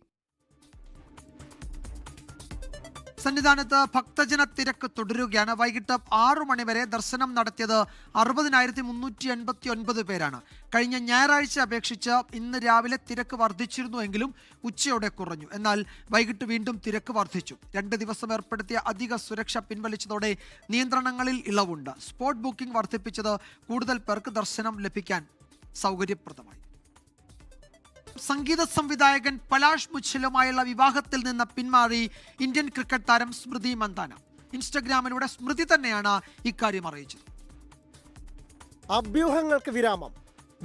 സന്നിധാനത്ത് ഭക്തജന തിരക്ക് തുടരുകയാണ്. വൈകിട്ട് 6 മണിവരെ ദർശനം നടത്തിയത് 60,389 പേരാണ്. കഴിഞ്ഞ ഞായറാഴ്ച അപേക്ഷിച്ച് ഇന്ന് രാവിലെ തിരക്ക് വർദ്ധിച്ചിരുന്നുവെങ്കിലും ഉച്ചയോടെ കുറഞ്ഞു. എന്നാൽ വൈകിട്ട് വീണ്ടും തിരക്ക് വർദ്ധിച്ചു. 2 ദിവസം ഏർപ്പെടുത്തിയ അധിക സുരക്ഷ പിൻവലിച്ചതോടെ നിയന്ത്രണങ്ങളിൽ ഇളവുണ്ട്. സ്പോട്ട് ബുക്കിംഗ് വർദ്ധിപ്പിച്ചത് കൂടുതൽ പേർക്ക് ദർശനം ലഭിക്കാൻ സൗകര്യപ്രദമായി. സംഗീത സംവിധായകൻ പലാഷ് മുച്ഛലുമായുള്ള വിവാഹത്തിൽ നിന്ന് പിന്മാറി ഇന്ത്യൻ ക്രിക്കറ്റ് താരം സ്മൃതി മന്ദാന. ഇൻസ്റ്റഗ്രാമിലൂടെ സ്മൃതി തന്നെയാണ് ഇക്കാര്യം അറിയിച്ചത്. അഭ്യൂഹങ്ങൾക്ക് വിരാമം.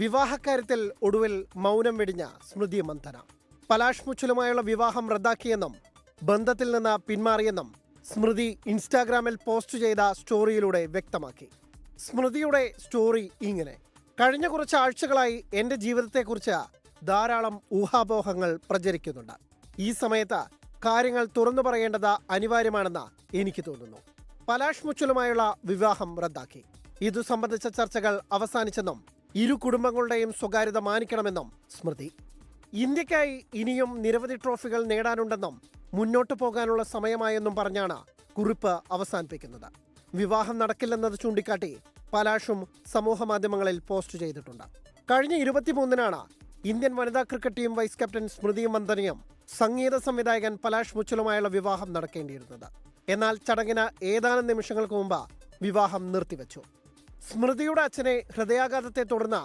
വിവാഹക്കാര്യത്തിൽ ഒടുവിൽ മൗനം വെടിഞ്ഞ സ്മൃതി മന്ദാന. പലാഷ് മുച്ഛലുമായുള്ള വിവാഹം റദ്ദാക്കിയെന്നും ബന്ധത്തിൽ നിന്ന് പിന്മാറിയെന്നും സ്മൃതി ഇൻസ്റ്റാഗ്രാമിൽ പോസ്റ്റ് ചെയ്ത സ്റ്റോറിയിലൂടെ വ്യക്തമാക്കി. സ്മൃതിയുടെ സ്റ്റോറി ഇങ്ങനെ: കഴിഞ്ഞ കുറച്ച് ആഴ്ചകളായി എൻ്റെ ജീവിതത്തെക്കുറിച്ച് ധാരാളം ഊഹാപോഹങ്ങൾ പ്രചരിക്കുന്നുണ്ട്. ഈ സമയത്ത് കാര്യങ്ങൾ തുറന്നു പറയേണ്ടത് അനിവാര്യമാണെന്ന് എനിക്ക് തോന്നുന്നു. പലാഷ് മുച്ഛലുമായുള്ള വിവാഹം റദ്ദാക്കി. ഇതു സംബന്ധിച്ച ചർച്ചകൾ അവസാനിച്ചെന്നും ഇരു കുടുംബങ്ങളുടെയും സ്വകാര്യത മാനിക്കണമെന്നും സ്മൃതി. ഇന്ത്യക്കായി ഇനിയും നിരവധി ട്രോഫികൾ നേടാനുണ്ടെന്നും മുന്നോട്ടു പോകാനുള്ള സമയമായെന്നും പറഞ്ഞാണ് കുറിപ്പ് അവസാനിപ്പിക്കുന്നത്. വിവാഹം നടക്കില്ലെന്നത് ചൂണ്ടിക്കാട്ടി പലാഷും സമൂഹ മാധ്യമങ്ങളിൽ പോസ്റ്റ് ചെയ്തിട്ടുണ്ട്. കഴിഞ്ഞ 23-നാണ് ഇന്ത്യൻ വനിതാ ക്രിക്കറ്റ് ടീം വൈസ് ക്യാപ്റ്റൻ സ്മൃതി മന്ദനയും സംഗീത സംവിധായകൻ പലാഷ് മുച്ഛലുമായുള്ള വിവാഹം നടക്കേണ്ടിയിരുന്നത്. എന്നാൽ ചടങ്ങിന് ഏതാനും നിമിഷങ്ങൾക്ക് മുമ്പ് വിവാഹം നിർത്തിവെച്ചു. സ്മൃതിയുടെ അച്ഛനെ ഹൃദയാഘാതത്തെ തുടർന്ന്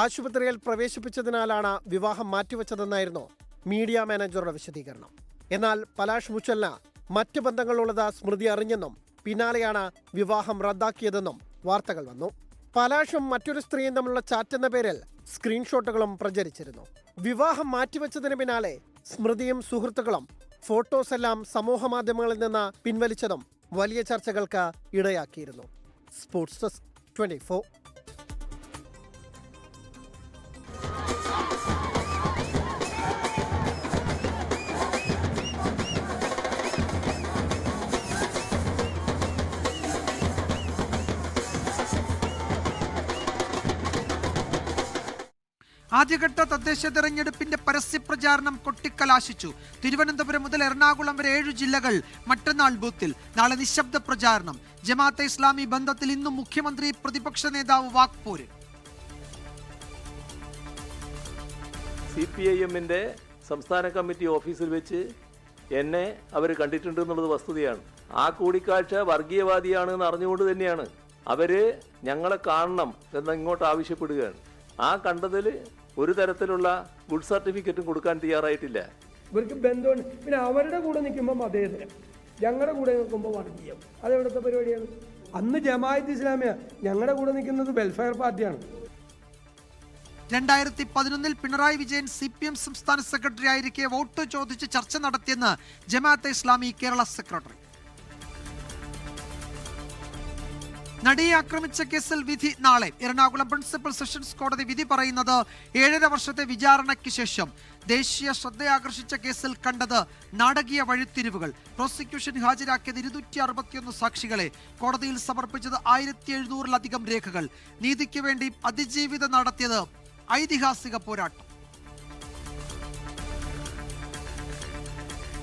ആശുപത്രിയിൽ പ്രവേശിപ്പിച്ചതിനാലാണ് വിവാഹം മാറ്റിവെച്ചതെന്നായിരുന്നു മീഡിയ മാനേജറുടെ വിശദീകരണം. എന്നാൽ പലാഷ് മുച്ഛലിന് മറ്റ് ബന്ധങ്ങളുള്ളത് സ്മൃതി അറിഞ്ഞെന്നും പിന്നാലെയാണ് വിവാഹം റദ്ദാക്കിയതെന്നും വാർത്തകൾ വന്നു. പലാഷും മറ്റൊരു സ്ത്രീയും തമ്മിലുള്ള ചാറ്റ് എന്ന പേരിൽ സ്ക്രീൻഷോട്ടുകളും പ്രചരിച്ചിരുന്നു. വിവാഹം മാറ്റിവെച്ചതിന് പിന്നാലെ സ്മൃതിയും സുഹൃത്തുക്കളും ഫോട്ടോസ് എല്ലാം സമൂഹ മാധ്യമങ്ങളിൽ നിന്ന് പിൻവലിച്ചതും വലിയ ചർച്ചകൾക്ക് ഇടയാക്കിയിരുന്നു. Sports desk 24. ആദ്യഘട്ട തദ്ദേശ തെരഞ്ഞെടുപ്പിന്റെ പരസ്യപ്രചാരണം കൊട്ടിക്കലാശിച്ചു. തിരുവനന്തപുരം മുതൽ എറണാകുളം വരെ 7 ജില്ലകൾ മറ്റന്നാൾ ബൂത്തിൽ. നാളെ നിശബ്ദ പ്രചാരണം. ജമാഅത്തെ ഇസ്ലാമി ബന്ധത്തിൽ ഇന്നും മുഖ്യമന്ത്രി, പ്രതിപക്ഷ നേതാവ് വാക്പോര്. CPIM-ന്റെ സംസ്ഥാന കമ്മിറ്റി ഓഫീസിൽ വെച്ച് എന്നെ അവർ കണ്ടിട്ടുണ്ട് എന്നുള്ളത് വസ്തുതയാണ്. ആ കൂടിക്കാഴ്ച വർഗീയവാദിയാണെന്ന് അറിഞ്ഞുകൊണ്ട് തന്നെയാണ് അവര് ഞങ്ങളെ കാണണം എന്ന് ഇങ്ങോട്ട് ആവശ്യപ്പെടുകയാണ്. ആ കണ്ടതിൽ ഒരു തരത്തിലുള്ള ഗുഡ് സർട്ടിഫിക്കറ്റും കൊടുക്കാൻ തയ്യാറായിട്ടില്ല. ഇവർക്ക് ബന്ധമുണ്ട്. പിന്നെ അവരുടെ കൂടെ നിൽക്കുമ്പോൾ മതേതരം, ഞങ്ങളുടെ കൂടെ നിൽക്കുമ്പോൾ വർഗീയം. അതെവിടുത്തെ പരിപാടിയാണ്? അന്ന് ജമാഅത്ത് ഇസ്ലാമിയ, ഞങ്ങളുടെ കൂടെ നിൽക്കുന്നത് വെൽഫെയർ പാർട്ടിയാണ്. 2011 പിണറായി വിജയൻ CPM സംസ്ഥാന സെക്രട്ടറി ആയിരിക്കെ വോട്ട് ചോദിച്ച് ചർച്ച നടത്തിയെന്ന് ജമാഅത്തെ ഇസ്ലാമി കേരള സെക്രട്ടറി. നടിയെ ആക്രമിച്ച കേസിൽ വിധി നാളെ. എറണാകുളം പ്രിൻസിപ്പൽ സെഷൻസ് കോടതി വിധി പറയുന്നത് 7.5 വർഷത്തെ വിചാരണയ്ക്ക് ശേഷം. ദേശീയ ശ്രദ്ധയാകർഷിച്ച കേസിൽ കണ്ടത് നാടകീയ വഴിത്തിരിവുകൾ. പ്രോസിക്യൂഷൻ ഹാജരാക്കിയത് 261 സാക്ഷികളെ, കോടതിയിൽ സമർപ്പിച്ചത് 1700-ലധികം രേഖകൾ. നീതിക്ക് വേണ്ടി അതിജീവിത നടത്തിയത് ഐതിഹാസിക പോരാട്ടം.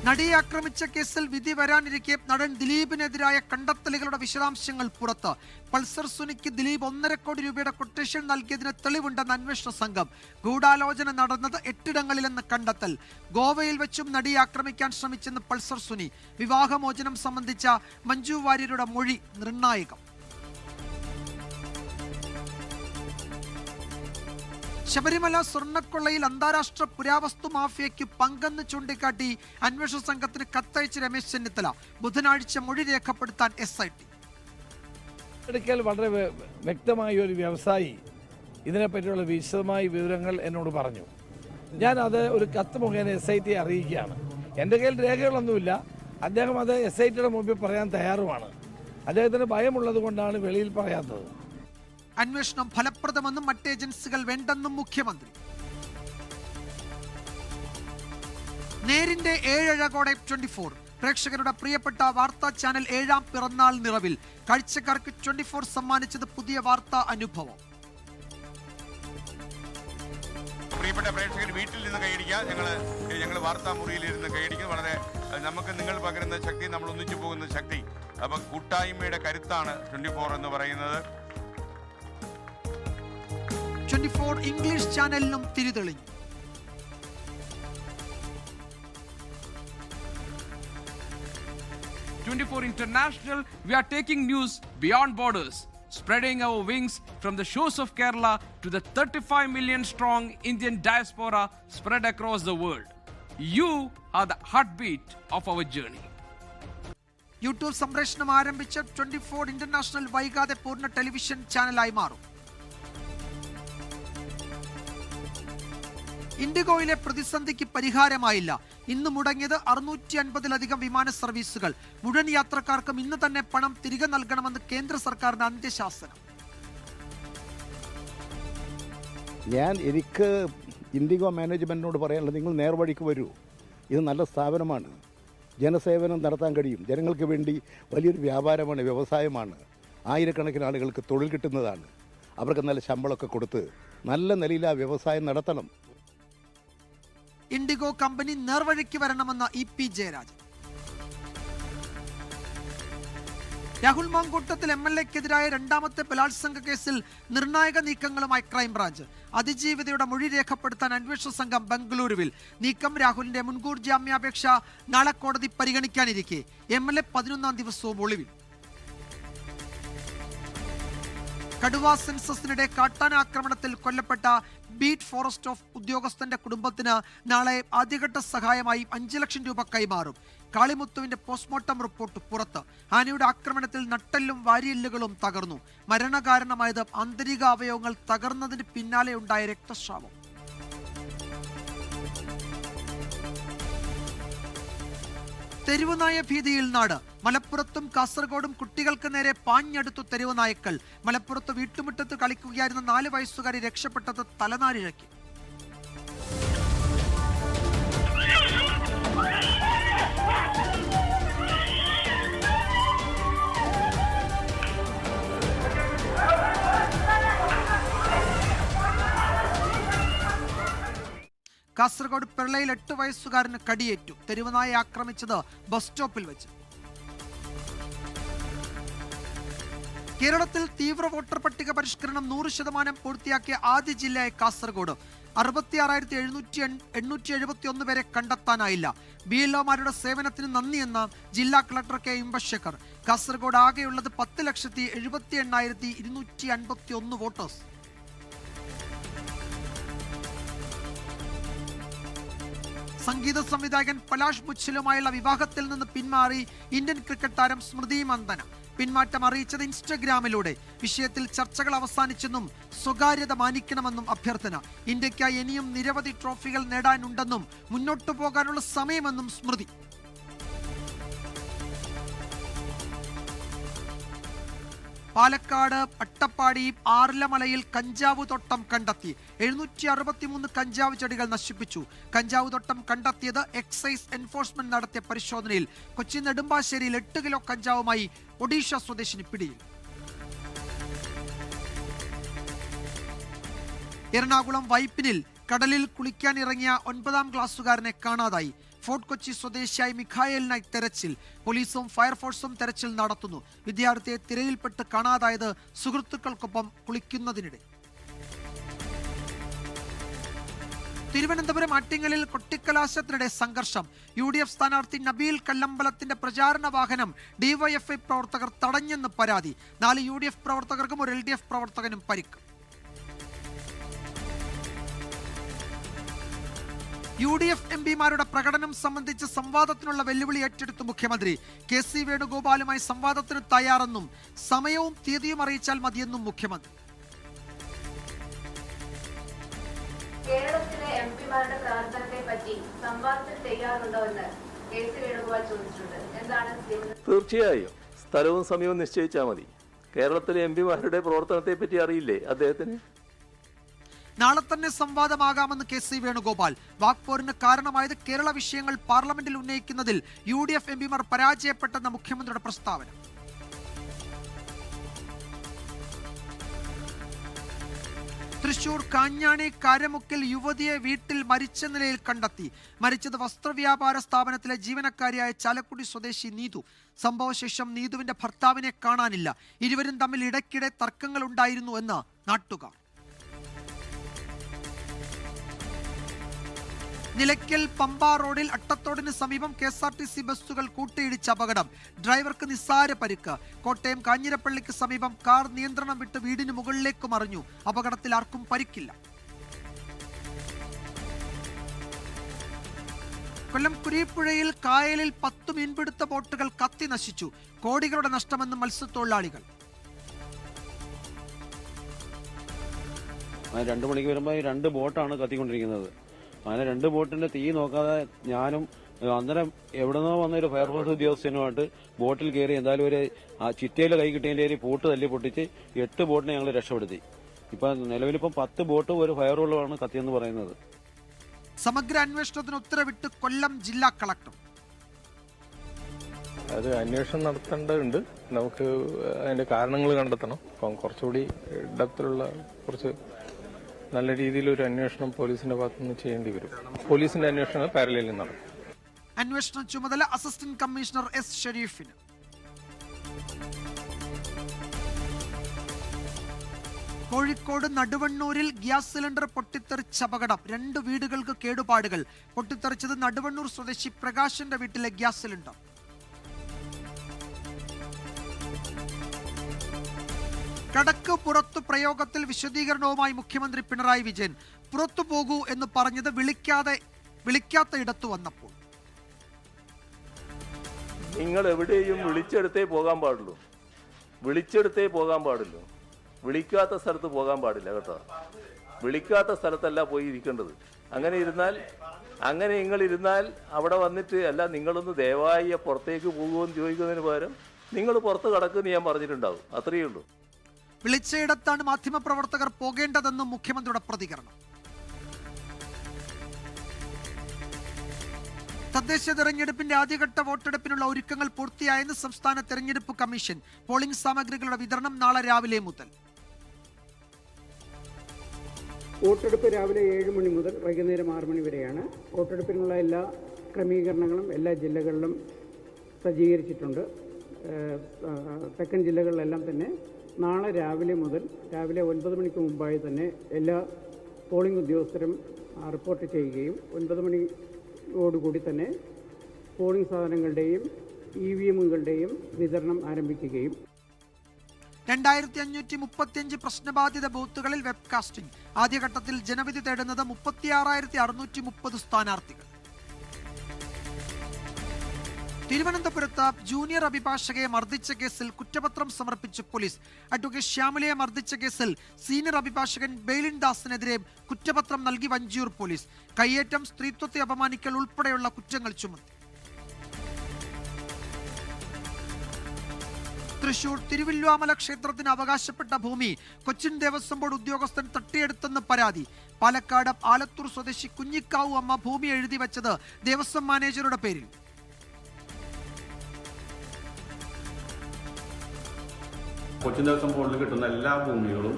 നടിയെ ആക്രമിച്ച കേസിൽ വിധി വരാനിരിക്കെ നടൻ ദിലീപിനെതിരായ കണ്ടെത്തലുകളുടെ വിശദാംശങ്ങൾ പുറത്ത്. പൾസർ സുനിക്ക് ദിലീപ് 1.5 കോടി രൂപയുടെ കൊട്ടേഷൻ നൽകിയതിന് തെളിവുണ്ടെന്ന് അന്വേഷണ സംഘം. ഗൂഢാലോചന നടന്നത് 8 ഇടങ്ങളിലെന്ന് കണ്ടെത്തൽ. ഗോവയിൽ വെച്ചും നടിയെ ആക്രമിക്കാൻ ശ്രമിച്ചെന്ന് പൾസർ സുനി. വിവാഹമോചനം സംബന്ധിച്ച മഞ്ജു വാര്യരുടെ മൊഴി നിർണായകം. ശബരിമല സ്വർണ്ണക്കൊള്ളയിൽ അന്താരാഷ്ട്ര പുരാവസ്തു മാഫിയയ്ക്ക് പങ്കെന്ന് ചൂണ്ടിക്കാട്ടി അന്വേഷണ സംഘത്തിന് കത്തയച്ച് രമേശ് ചെന്നിത്തല. ബുധനാഴ്ച മൊഴി രേഖപ്പെടുത്താൻ SIT. വളരെ വ്യക്തമായ ഒരു വ്യവസായി ഇതിനെപ്പറ്റിയുള്ള വിശദമായ വിവരങ്ങൾ എന്നോട് പറഞ്ഞു. ഞാൻ അത് ഒരു കത്ത് മുഖേന SIT അറിയിക്കുകയാണ്. എൻ്റെ കയ്യിൽ രേഖകളൊന്നുമില്ല. അദ്ദേഹം അത് SITയുടെ മുമ്പിൽ പറയാൻ തയ്യാറുമാണ്. അദ്ദേഹത്തിന് ഭയമുള്ളത് കൊണ്ടാണ് വെളിയിൽ പറയാത്തത്. അന്വേഷണം ഫലപ്രദമെന്നും മറ്റ് ഏജൻസികൾ വേണ്ടെന്നും മുഖ്യമന്ത്രി. നേരിന്റെ 7 അഴകോടെ 24. പ്രേക്ഷകരുടെ പ്രിയപ്പെട്ട വാർത്താ ചാനൽ 7ാം പിറന്നാൾ നിറവിൽ. കാഴ്ചക്കാർക്ക് 24 സമ്മാനിച്ചത് പുതിയ വാർത്താ അനുഭവം. പ്രിയപ്പെട്ട പ്രേക്ഷകർ, വീട്ടിൽ നിന്ന് കൈയടിക്കുക. ഞങ്ങൾ വാർത്താ മുറിയിൽ ഇരുന്ന് കൈയടിക്കുക. വളരെ നമുക്ക് നിങ്ങൾ പകരുന്ന ശക്തി, നമ്മൾ ഒന്നിച്ചു പോകുന്ന ശക്തി. അപ്പം കൂട്ടായ്മയുടെ കരുത്താണ് 24 എന്ന് പറയുന്നത്. 24 ഇംഗ്ലീഷ് ചാനലിലും തിരിതെളിഞ്ഞു. International, we are taking news beyond borders, spreading our wings from the shores of Kerala to the 35 million strong Indian diaspora spread across the world. You are the heartbeat of our journey. YouTube സംപ്രേഷണം ആരംഭിച്ച 24 international വൈകാതെ പൂർണ്ണ television ചാനലായി മാറും. ഇൻഡിഗോയിലെ പ്രതിസന്ധിക്ക് പരിഹാരമായില്ല. ഇന്ന് മുടങ്ങിയത് 650-ലധികം വിമാന സർവീസുകൾ. മുഴുവൻ യാത്രക്കാർക്കും ഇന്ന് തന്നെ പണം തിരികെ നൽകണമെന്ന് കേന്ദ്ര സർക്കാരിന്റെ അന്ത്യശാസനം. എനിക്ക് ഇൻഡിഗോ മാനേജ്മെൻറ്റിനോട് പറയാനുള്ളത്, നിങ്ങൾ നേർവഴിക്ക് വരൂ. ഇത് നല്ല സ്ഥാപനമാണ്. ജനസേവനം നടത്താൻ കഴിയും. ജനങ്ങൾക്ക് വേണ്ടി വലിയൊരു വ്യാപാരമാണ്, വ്യവസായമാണ്. ആയിരക്കണക്കിന് ആളുകൾക്ക് തൊഴിൽ കിട്ടുന്നതാണ്. അവർക്ക് നല്ല ശമ്പളമൊക്കെ കൊടുത്ത് നല്ല നിലയിൽ ആ വ്യവസായം നടത്തണം. ഇൻഡിഗോ കമ്പനി നേർവഴിക്ക് വരണമെന്ന EP ജയരാജൻ. രാഹുൽ മാങ്കൂട്ടത്തിൽ MLAക്കെതിരായ 2ാമത്തെ ബലാത്സംഗ കേസിൽ നിർണായക നീക്കങ്ങളുമായി ക്രൈംബ്രാഞ്ച്. അതിജീവിതയുടെ മൊഴി രേഖപ്പെടുത്താൻ അന്വേഷണ സംഘം ബംഗളൂരുവിൽ. നീക്കം രാഹുലിന്റെ മുൻകൂർ ജാമ്യാപേക്ഷ നാളെ കോടതി പരിഗണിക്കാനിരിക്കെ MLA 11ാം ദിവസവും ഒളിവിൽ. കടുവ സെൻസസിനിടെ കാട്ടാന ആക്രമണത്തിൽ കൊല്ലപ്പെട്ട ബീറ്റ് ഫോറസ്റ്റ് ഓഫ് ഉദ്യോഗസ്ഥന്റെ കുടുംബത്തിന് നാളെ ആദ്യഘട്ട സഹായമായി 5 ലക്ഷം രൂപ കൈമാറും. കാളിമുത്തുവിന്റെ പോസ്റ്റ്മോർട്ടം റിപ്പോർട്ട് പുറത്ത്. ആനയുടെ ആക്രമണത്തിൽ നട്ടെല്ലും വാരിയെല്ലുകളും തകർന്നു. മരണകാരണമായത് ആന്തരിക അവയവങ്ങൾ തകർന്നതിന് പിന്നാലെയുണ്ടായ രക്തസ്രാവം. തെരുവുനായ ഭീതിയിൽ നാട്. മലപ്പുറത്തും കാസർഗോഡും കുട്ടികൾക്ക് നേരെ പാഞ്ഞെടുത്തു തെരുവുനായ്ക്കൾ. മലപ്പുറത്ത് വീട്ടുമുറ്റത്ത് കളിക്കുകയായിരുന്ന 4 വയസ്സുകാരി രക്ഷപ്പെട്ടത് തലനാരിഴയ്ക്ക്. കാസർഗോഡ് പെർളയിൽ 8 വയസ്സുകാരന് കടിയേറ്റു. തെരുവുനായെ ആക്രമിച്ചത് ബസ് സ്റ്റോപ്പിൽ വെച്ച്. കേരളത്തിൽ തീവ്ര വോട്ടർ പട്ടിക പരിഷ്കരണം 100% പൂർത്തിയാക്കിയ ആദ്യ ജില്ലയായ കാസർഗോഡ്. 66,871 പേരെ കണ്ടെത്താനായില്ല. BLOമാരുടെ സേവനത്തിന് നന്ദിയെന്ന് ജില്ലാ കളക്ടർ K. ഇമ്പശേഖർ. കാസർഗോഡ് ആകെയുള്ളത് 10,78,251 വോട്ടേഴ്സ്. സംഗീത സംവിധായകൻ പലാഷ് മുച്ഛലുമായുള്ള വിവാഹത്തിൽ നിന്ന് പിന്മാറി ഇന്ത്യൻ ക്രിക്കറ്റ് താരം സ്മൃതി മന്ദന. പിന്മാറ്റം അറിയിച്ചത് ഇൻസ്റ്റഗ്രാമിലൂടെ. വിഷയത്തിൽ ചർച്ചകൾ അവസാനിച്ചെന്നും സ്വകാര്യത മാനിക്കണമെന്നും അഭ്യർത്ഥന. ഇന്ത്യയ്ക്കായി ഇനിയും നിരവധി ട്രോഫികൾ നേടാനുണ്ടെന്നും മുന്നോട്ടു പോകാനുള്ള സമയമെന്നും സ്മൃതി. പാലക്കാട് അട്ടപ്പാടി ആർലമലയിൽ കഞ്ചാവ് തോട്ടം കണ്ടെത്തി. 763 കഞ്ചാവ് ചെടികൾ നശിപ്പിച്ചു. കഞ്ചാവ് തോട്ടം കണ്ടെത്തിയത് എക്സൈസ് എൻഫോഴ്സ്മെന്റ് നടത്തിയ പരിശോധനയിൽ. കൊച്ചി നെടുമ്പാശ്ശേരിയിൽ 8 കിലോ കഞ്ചാവുമായി ഒഡീഷ സ്വദേശിനി പിടിയിൽ. എറണാകുളം വൈപ്പിനിൽ കടലിൽ കുളിക്കാനിറങ്ങിയ 9ാം ക്ലാസ്സുകാരനെ കാണാതായി. ഫോർട്ട് കൊച്ചി സ്വദേശിയായി മിഖായേലിനായി തെരച്ചിൽ. പോലീസും ഫയർഫോഴ്സും തെരച്ചിൽ നടത്തുന്നു. വിദ്യാർത്ഥിയെ തിരയിൽപ്പെട്ട് കാണാതായത് സുഹൃത്തുക്കൾക്കൊപ്പം കുളിക്കുന്നതിനിടെ. തിരുവനന്തപുരം ആറ്റിങ്ങലിൽ കൊട്ടിക്കലാശത്തിനിടെ സംഘർഷം. UDF സ്ഥാനാർത്ഥി നബീൽ കല്ലമ്പലത്തിന്റെ പ്രചാരണ വാഹനം DYFI പ്രവർത്തകർ തടഞ്ഞെന്ന് പരാതി. 4 UDF പ്രവർത്തകർക്കും ഒരു LDF പ്രവർത്തകനും പരിക്ക്. UDF MPമാരുടെ പ്രകടനം സംബന്ധിച്ച് സംവാദത്തിനുള്ള വെല്ലുവിളി ഏറ്റെടുത്തു മുഖ്യമന്ത്രി. KC വേണുഗോപാലുമായി സംവാദത്തിന് തയ്യാറെന്നും സമയവും തീയതിയും അറിയിച്ചാൽ മതിയെന്നും മുഖ്യമന്ത്രി. കേരളത്തിലെ MPമാരുടെ പ്രവർത്തനത്തെ പറ്റി സംവാദത്തിന് തയ്യാറുണ്ടോ എന്ന് KC വേണുഗോപാൽ ചോദിച്ചിട്ടുണ്ട്. എന്താണ്? തീർച്ചയായും സ്ഥലവും സമയവും നിശ്ചയിച്ചാൽ മതി. കേരളത്തിലെ MPമാരുടെ പ്രവർത്തനത്തെ പറ്റി അറിയില്ലേ അദ്ദേഹത്തിന്? നാളെ തന്നെ സംവാദമാകാമെന്ന് KC വേണുഗോപാൽ. വാക്പോരിന് കാരണമായത് കേരള വിഷയങ്ങൾ പാർലമെന്റിൽ ഉന്നയിക്കുന്നതിൽ UDF MPമാർ പരാജയപ്പെട്ടെന്ന മുഖ്യമന്ത്രിയുടെ പ്രസ്താവന. തൃശൂർ കാഞ്ഞാണി കാരമുക്കിൽ യുവതിയെ വീട്ടിൽ മരിച്ച നിലയിൽ കണ്ടെത്തി. മരിച്ചത് വസ്ത്രവ്യാപാര സ്ഥാപനത്തിലെ ജീവനക്കാരിയായ ചാലക്കുടി സ്വദേശി നീതു. സംഭവശേഷം നീതുവിന്റെ ഭർത്താവിനെ കാണാനില്ല. ഇരുവരും തമ്മിൽ ഇടയ്ക്കിടെ തർക്കങ്ങൾ ഉണ്ടായിരുന്നു എന്ന് നാട്ടുകാർ. നിലയ്ക്കൽ പമ്പ റോഡിൽ അട്ടത്തോടിന് സമീപം KSRTC ബസ്സുകൾ കൂട്ടിയിടിച്ച അപകടം. ഡ്രൈവർക്ക് നിസ്സാര പരിക്ക്. കോട്ടയം കാഞ്ഞിരപ്പള്ളിക്ക് സമീപം കാർ നിയന്ത്രണം വിട്ട് വീടിന് മുകളിലേക്ക് മറിഞ്ഞു. അപകടത്തിൽ ആർക്കും പരിക്കില്ല. കൊല്ലം കുരീപ്പുഴയിൽ കായലിൽ 10 മീൻപിടുത്ത ബോട്ടുകൾ കത്തി നശിച്ചു. കോടികളുടെ നഷ്ടമെന്ന് മത്സ്യത്തൊഴിലാളികൾ. 2 മണിക്ക് വരുമ്പോൾ 2 ബോട്ടാണ് കത്തിക്കൊണ്ടിരിക്കുന്നത്. അങ്ങനെ 2 ബോട്ടിന്റെ തീ നോക്കാതെ ഞാനും അന്നേരം എവിടെന്നോ വന്ന ഒരു ഫയർഫോഴ്സ് ഉദ്യോഗസ്ഥനുമായിട്ട് ബോട്ടിൽ കയറി എന്തായാലും ഒരു ചിറ്റയിൽ കൈ കിട്ടിയതിന്റെ ഒരു പൂട്ട് തല്ലി പൊട്ടിച്ച് 8 ബോട്ടിനെ ഞങ്ങൾ രക്ഷപ്പെടുത്തി. ഇപ്പൊ നിലവിലിപ്പം 10 ബോട്ടും ഒരു ഫയറുള്ളതാണ് കത്തിയെന്ന് പറയുന്നത്. സമഗ്ര അന്വേഷണത്തിന് ഉത്തരവിട്ട് കൊല്ലം ജില്ലാ കളക്ടർ. അത് അന്വേഷണം നടത്തേണ്ടതുണ്ട്. നമുക്ക് അതിന്റെ കാരണങ്ങൾ കണ്ടെത്തണം. അപ്പം കുറച്ചുകൂടി ഡെപ്തിലുള്ള കുറച്ച് നല്ല രീതിയിൽ ഒരു അന്വേഷണം പോലീസിന്റെ ഭാഗത്തുനിന്ന് ചെയ്യേണ്ടി വരും. പോലീസിന്റെ അന്വേഷണം പാരലലിൽ നടക്കും. അന്വേഷണ ചുമതല അസിസ്റ്റന്റ് കമ്മീഷണർ S ഷരീഫിന്. കോഴിക്കോട് നടുവണ്ണൂരിൽ ഗ്യാസ് സിലിണ്ടർ പൊട്ടിത്തെറിച്ച അപകടം. 2 വീടുകൾക്ക് കേടുപാടുകൾ. പൊട്ടിത്തെറിച്ചത് നടുവണ്ണൂർ സ്വദേശി പ്രകാശന്റെ വീട്ടിലെ ഗ്യാസ് സിലിണ്ടർ. കടക്ക് പുറത്തു പ്രയോഗത്തിൽ വിശദീകരണവുമായി മുഖ്യമന്ത്രി പിണറായി വിജയൻ. പുറത്തു പോകൂ എന്ന് പറഞ്ഞത് വിളിക്കാത്ത ഇടത്തു വന്നപ്പോൾ. നിങ്ങൾ എവിടെയും വിളിച്ചെടുത്തേ പോകാൻ പാടുള്ളൂ. വിളിക്കാത്ത സ്ഥലത്ത് പോകാൻ പാടില്ല കേട്ടോ. വിളിക്കാത്ത സ്ഥലത്തല്ല പോയി ഇരിക്കേണ്ടത്. അങ്ങനെ നിങ്ങൾ ഇരുന്നാൽ അവിടെ വന്നിട്ട് അല്ല നിങ്ങളൊന്ന് ദയവായി പുറത്തേക്ക് പോകുമെന്ന് ചോദിക്കുന്നതിന് പകരം നിങ്ങൾ പുറത്ത് കടക്കുമെന്ന് ഞാൻ പറഞ്ഞിട്ടുണ്ടാവും. അത്രയേ ഉള്ളൂ. വിളിച്ചയിടത്താണ് മാധ്യമപ്രവർത്തകർ പോകേണ്ടതെന്നും മുഖ്യമന്ത്രിയുടെ പ്രതികരണം. തദ്ദേശ തെരഞ്ഞെടുപ്പിന്റെ ആദ്യഘട്ട വോട്ടെടുപ്പിനുള്ള ഒരുക്കങ്ങൾ പൂർത്തിയായെന്ന് സംസ്ഥാന തെരഞ്ഞെടുപ്പ് കമ്മീഷൻ. പോളിംഗ് സാമഗ്രികളുടെ വിതരണം നാളെ രാവിലെ മുതൽ. വോട്ടെടുപ്പ് രാവിലെ 7 മണി മുതൽ വൈകുന്നേരം 6 മണി വരെയാണ്. വോട്ടെടുപ്പിനുള്ള എല്ലാ ക്രമീകരണങ്ങളും എല്ലാ ജില്ലകളിലും സജ്ജീകരിച്ചിട്ടുണ്ട്. തെക്കൻ ജില്ലകളിലെല്ലാം തന്നെ നാളെ രാവിലെ മുതൽ രാവിലെ 9 മണിക്ക് മുമ്പായി തന്നെ എല്ലാ പോളിംഗ് ഉദ്യോഗസ്ഥരും റിപ്പോർട്ട് ചെയ്യുകയും 9 മണിയോടുകൂടി തന്നെ പോളിംഗ് സാധനങ്ങളുടെയും EVMകളുടെയും വിതരണം ആരംഭിക്കുകയും 2535 പ്രശ്നബാധിത ബൂത്തുകളിൽ വെബ്കാസ്റ്റിംഗ്. ആദ്യഘട്ടത്തിൽ ജനവിധി തേടുന്നത് 36,630 സ്ഥാനാർത്ഥികൾ. തിരുവനന്തപുരത്ത് ജൂനിയർ അഭിഭാഷകയെ മർദ്ദിച്ച കേസിൽ കുറ്റപത്രം സമർപ്പിച്ച് പോലീസ്. അഡ്വക്കേറ്റ് ശ്യാമലയെ മർദ്ദിച്ച കേസിൽ സീനിയർ അഭിഭാഷകൻ ബെയിലിൻ ദാസിനെതിരെ കുറ്റപത്രം നൽകി വഞ്ചിയൂർ പോലീസ്. കയ്യേറ്റം, സ്ത്രീത്വത്തെ അപമാനിക്കൽ ഉൾപ്പെടെയുള്ള കുറ്റങ്ങൾ ചുമത്തി. തൃശൂർ തിരുവില്വാമല ക്ഷേത്രത്തിന് അവകാശപ്പെട്ട ഭൂമി കൊച്ചിൻ ദേവസ്വം ബോർഡ് ഉദ്യോഗസ്ഥൻ തട്ടിയെടുത്തെന്ന് പരാതി. പാലക്കാട് ആലത്തൂർ സ്വദേശി കുഞ്ഞിക്കാവു അമ്മ ഭൂമി എഴുതി വച്ചത് ദേവസ്വം മാനേജറുടെ പേരിൽ. കൊച്ചിൻ ദേവസ്വം ബോർഡിൽ കിട്ടുന്ന എല്ലാ ഭൂമികളും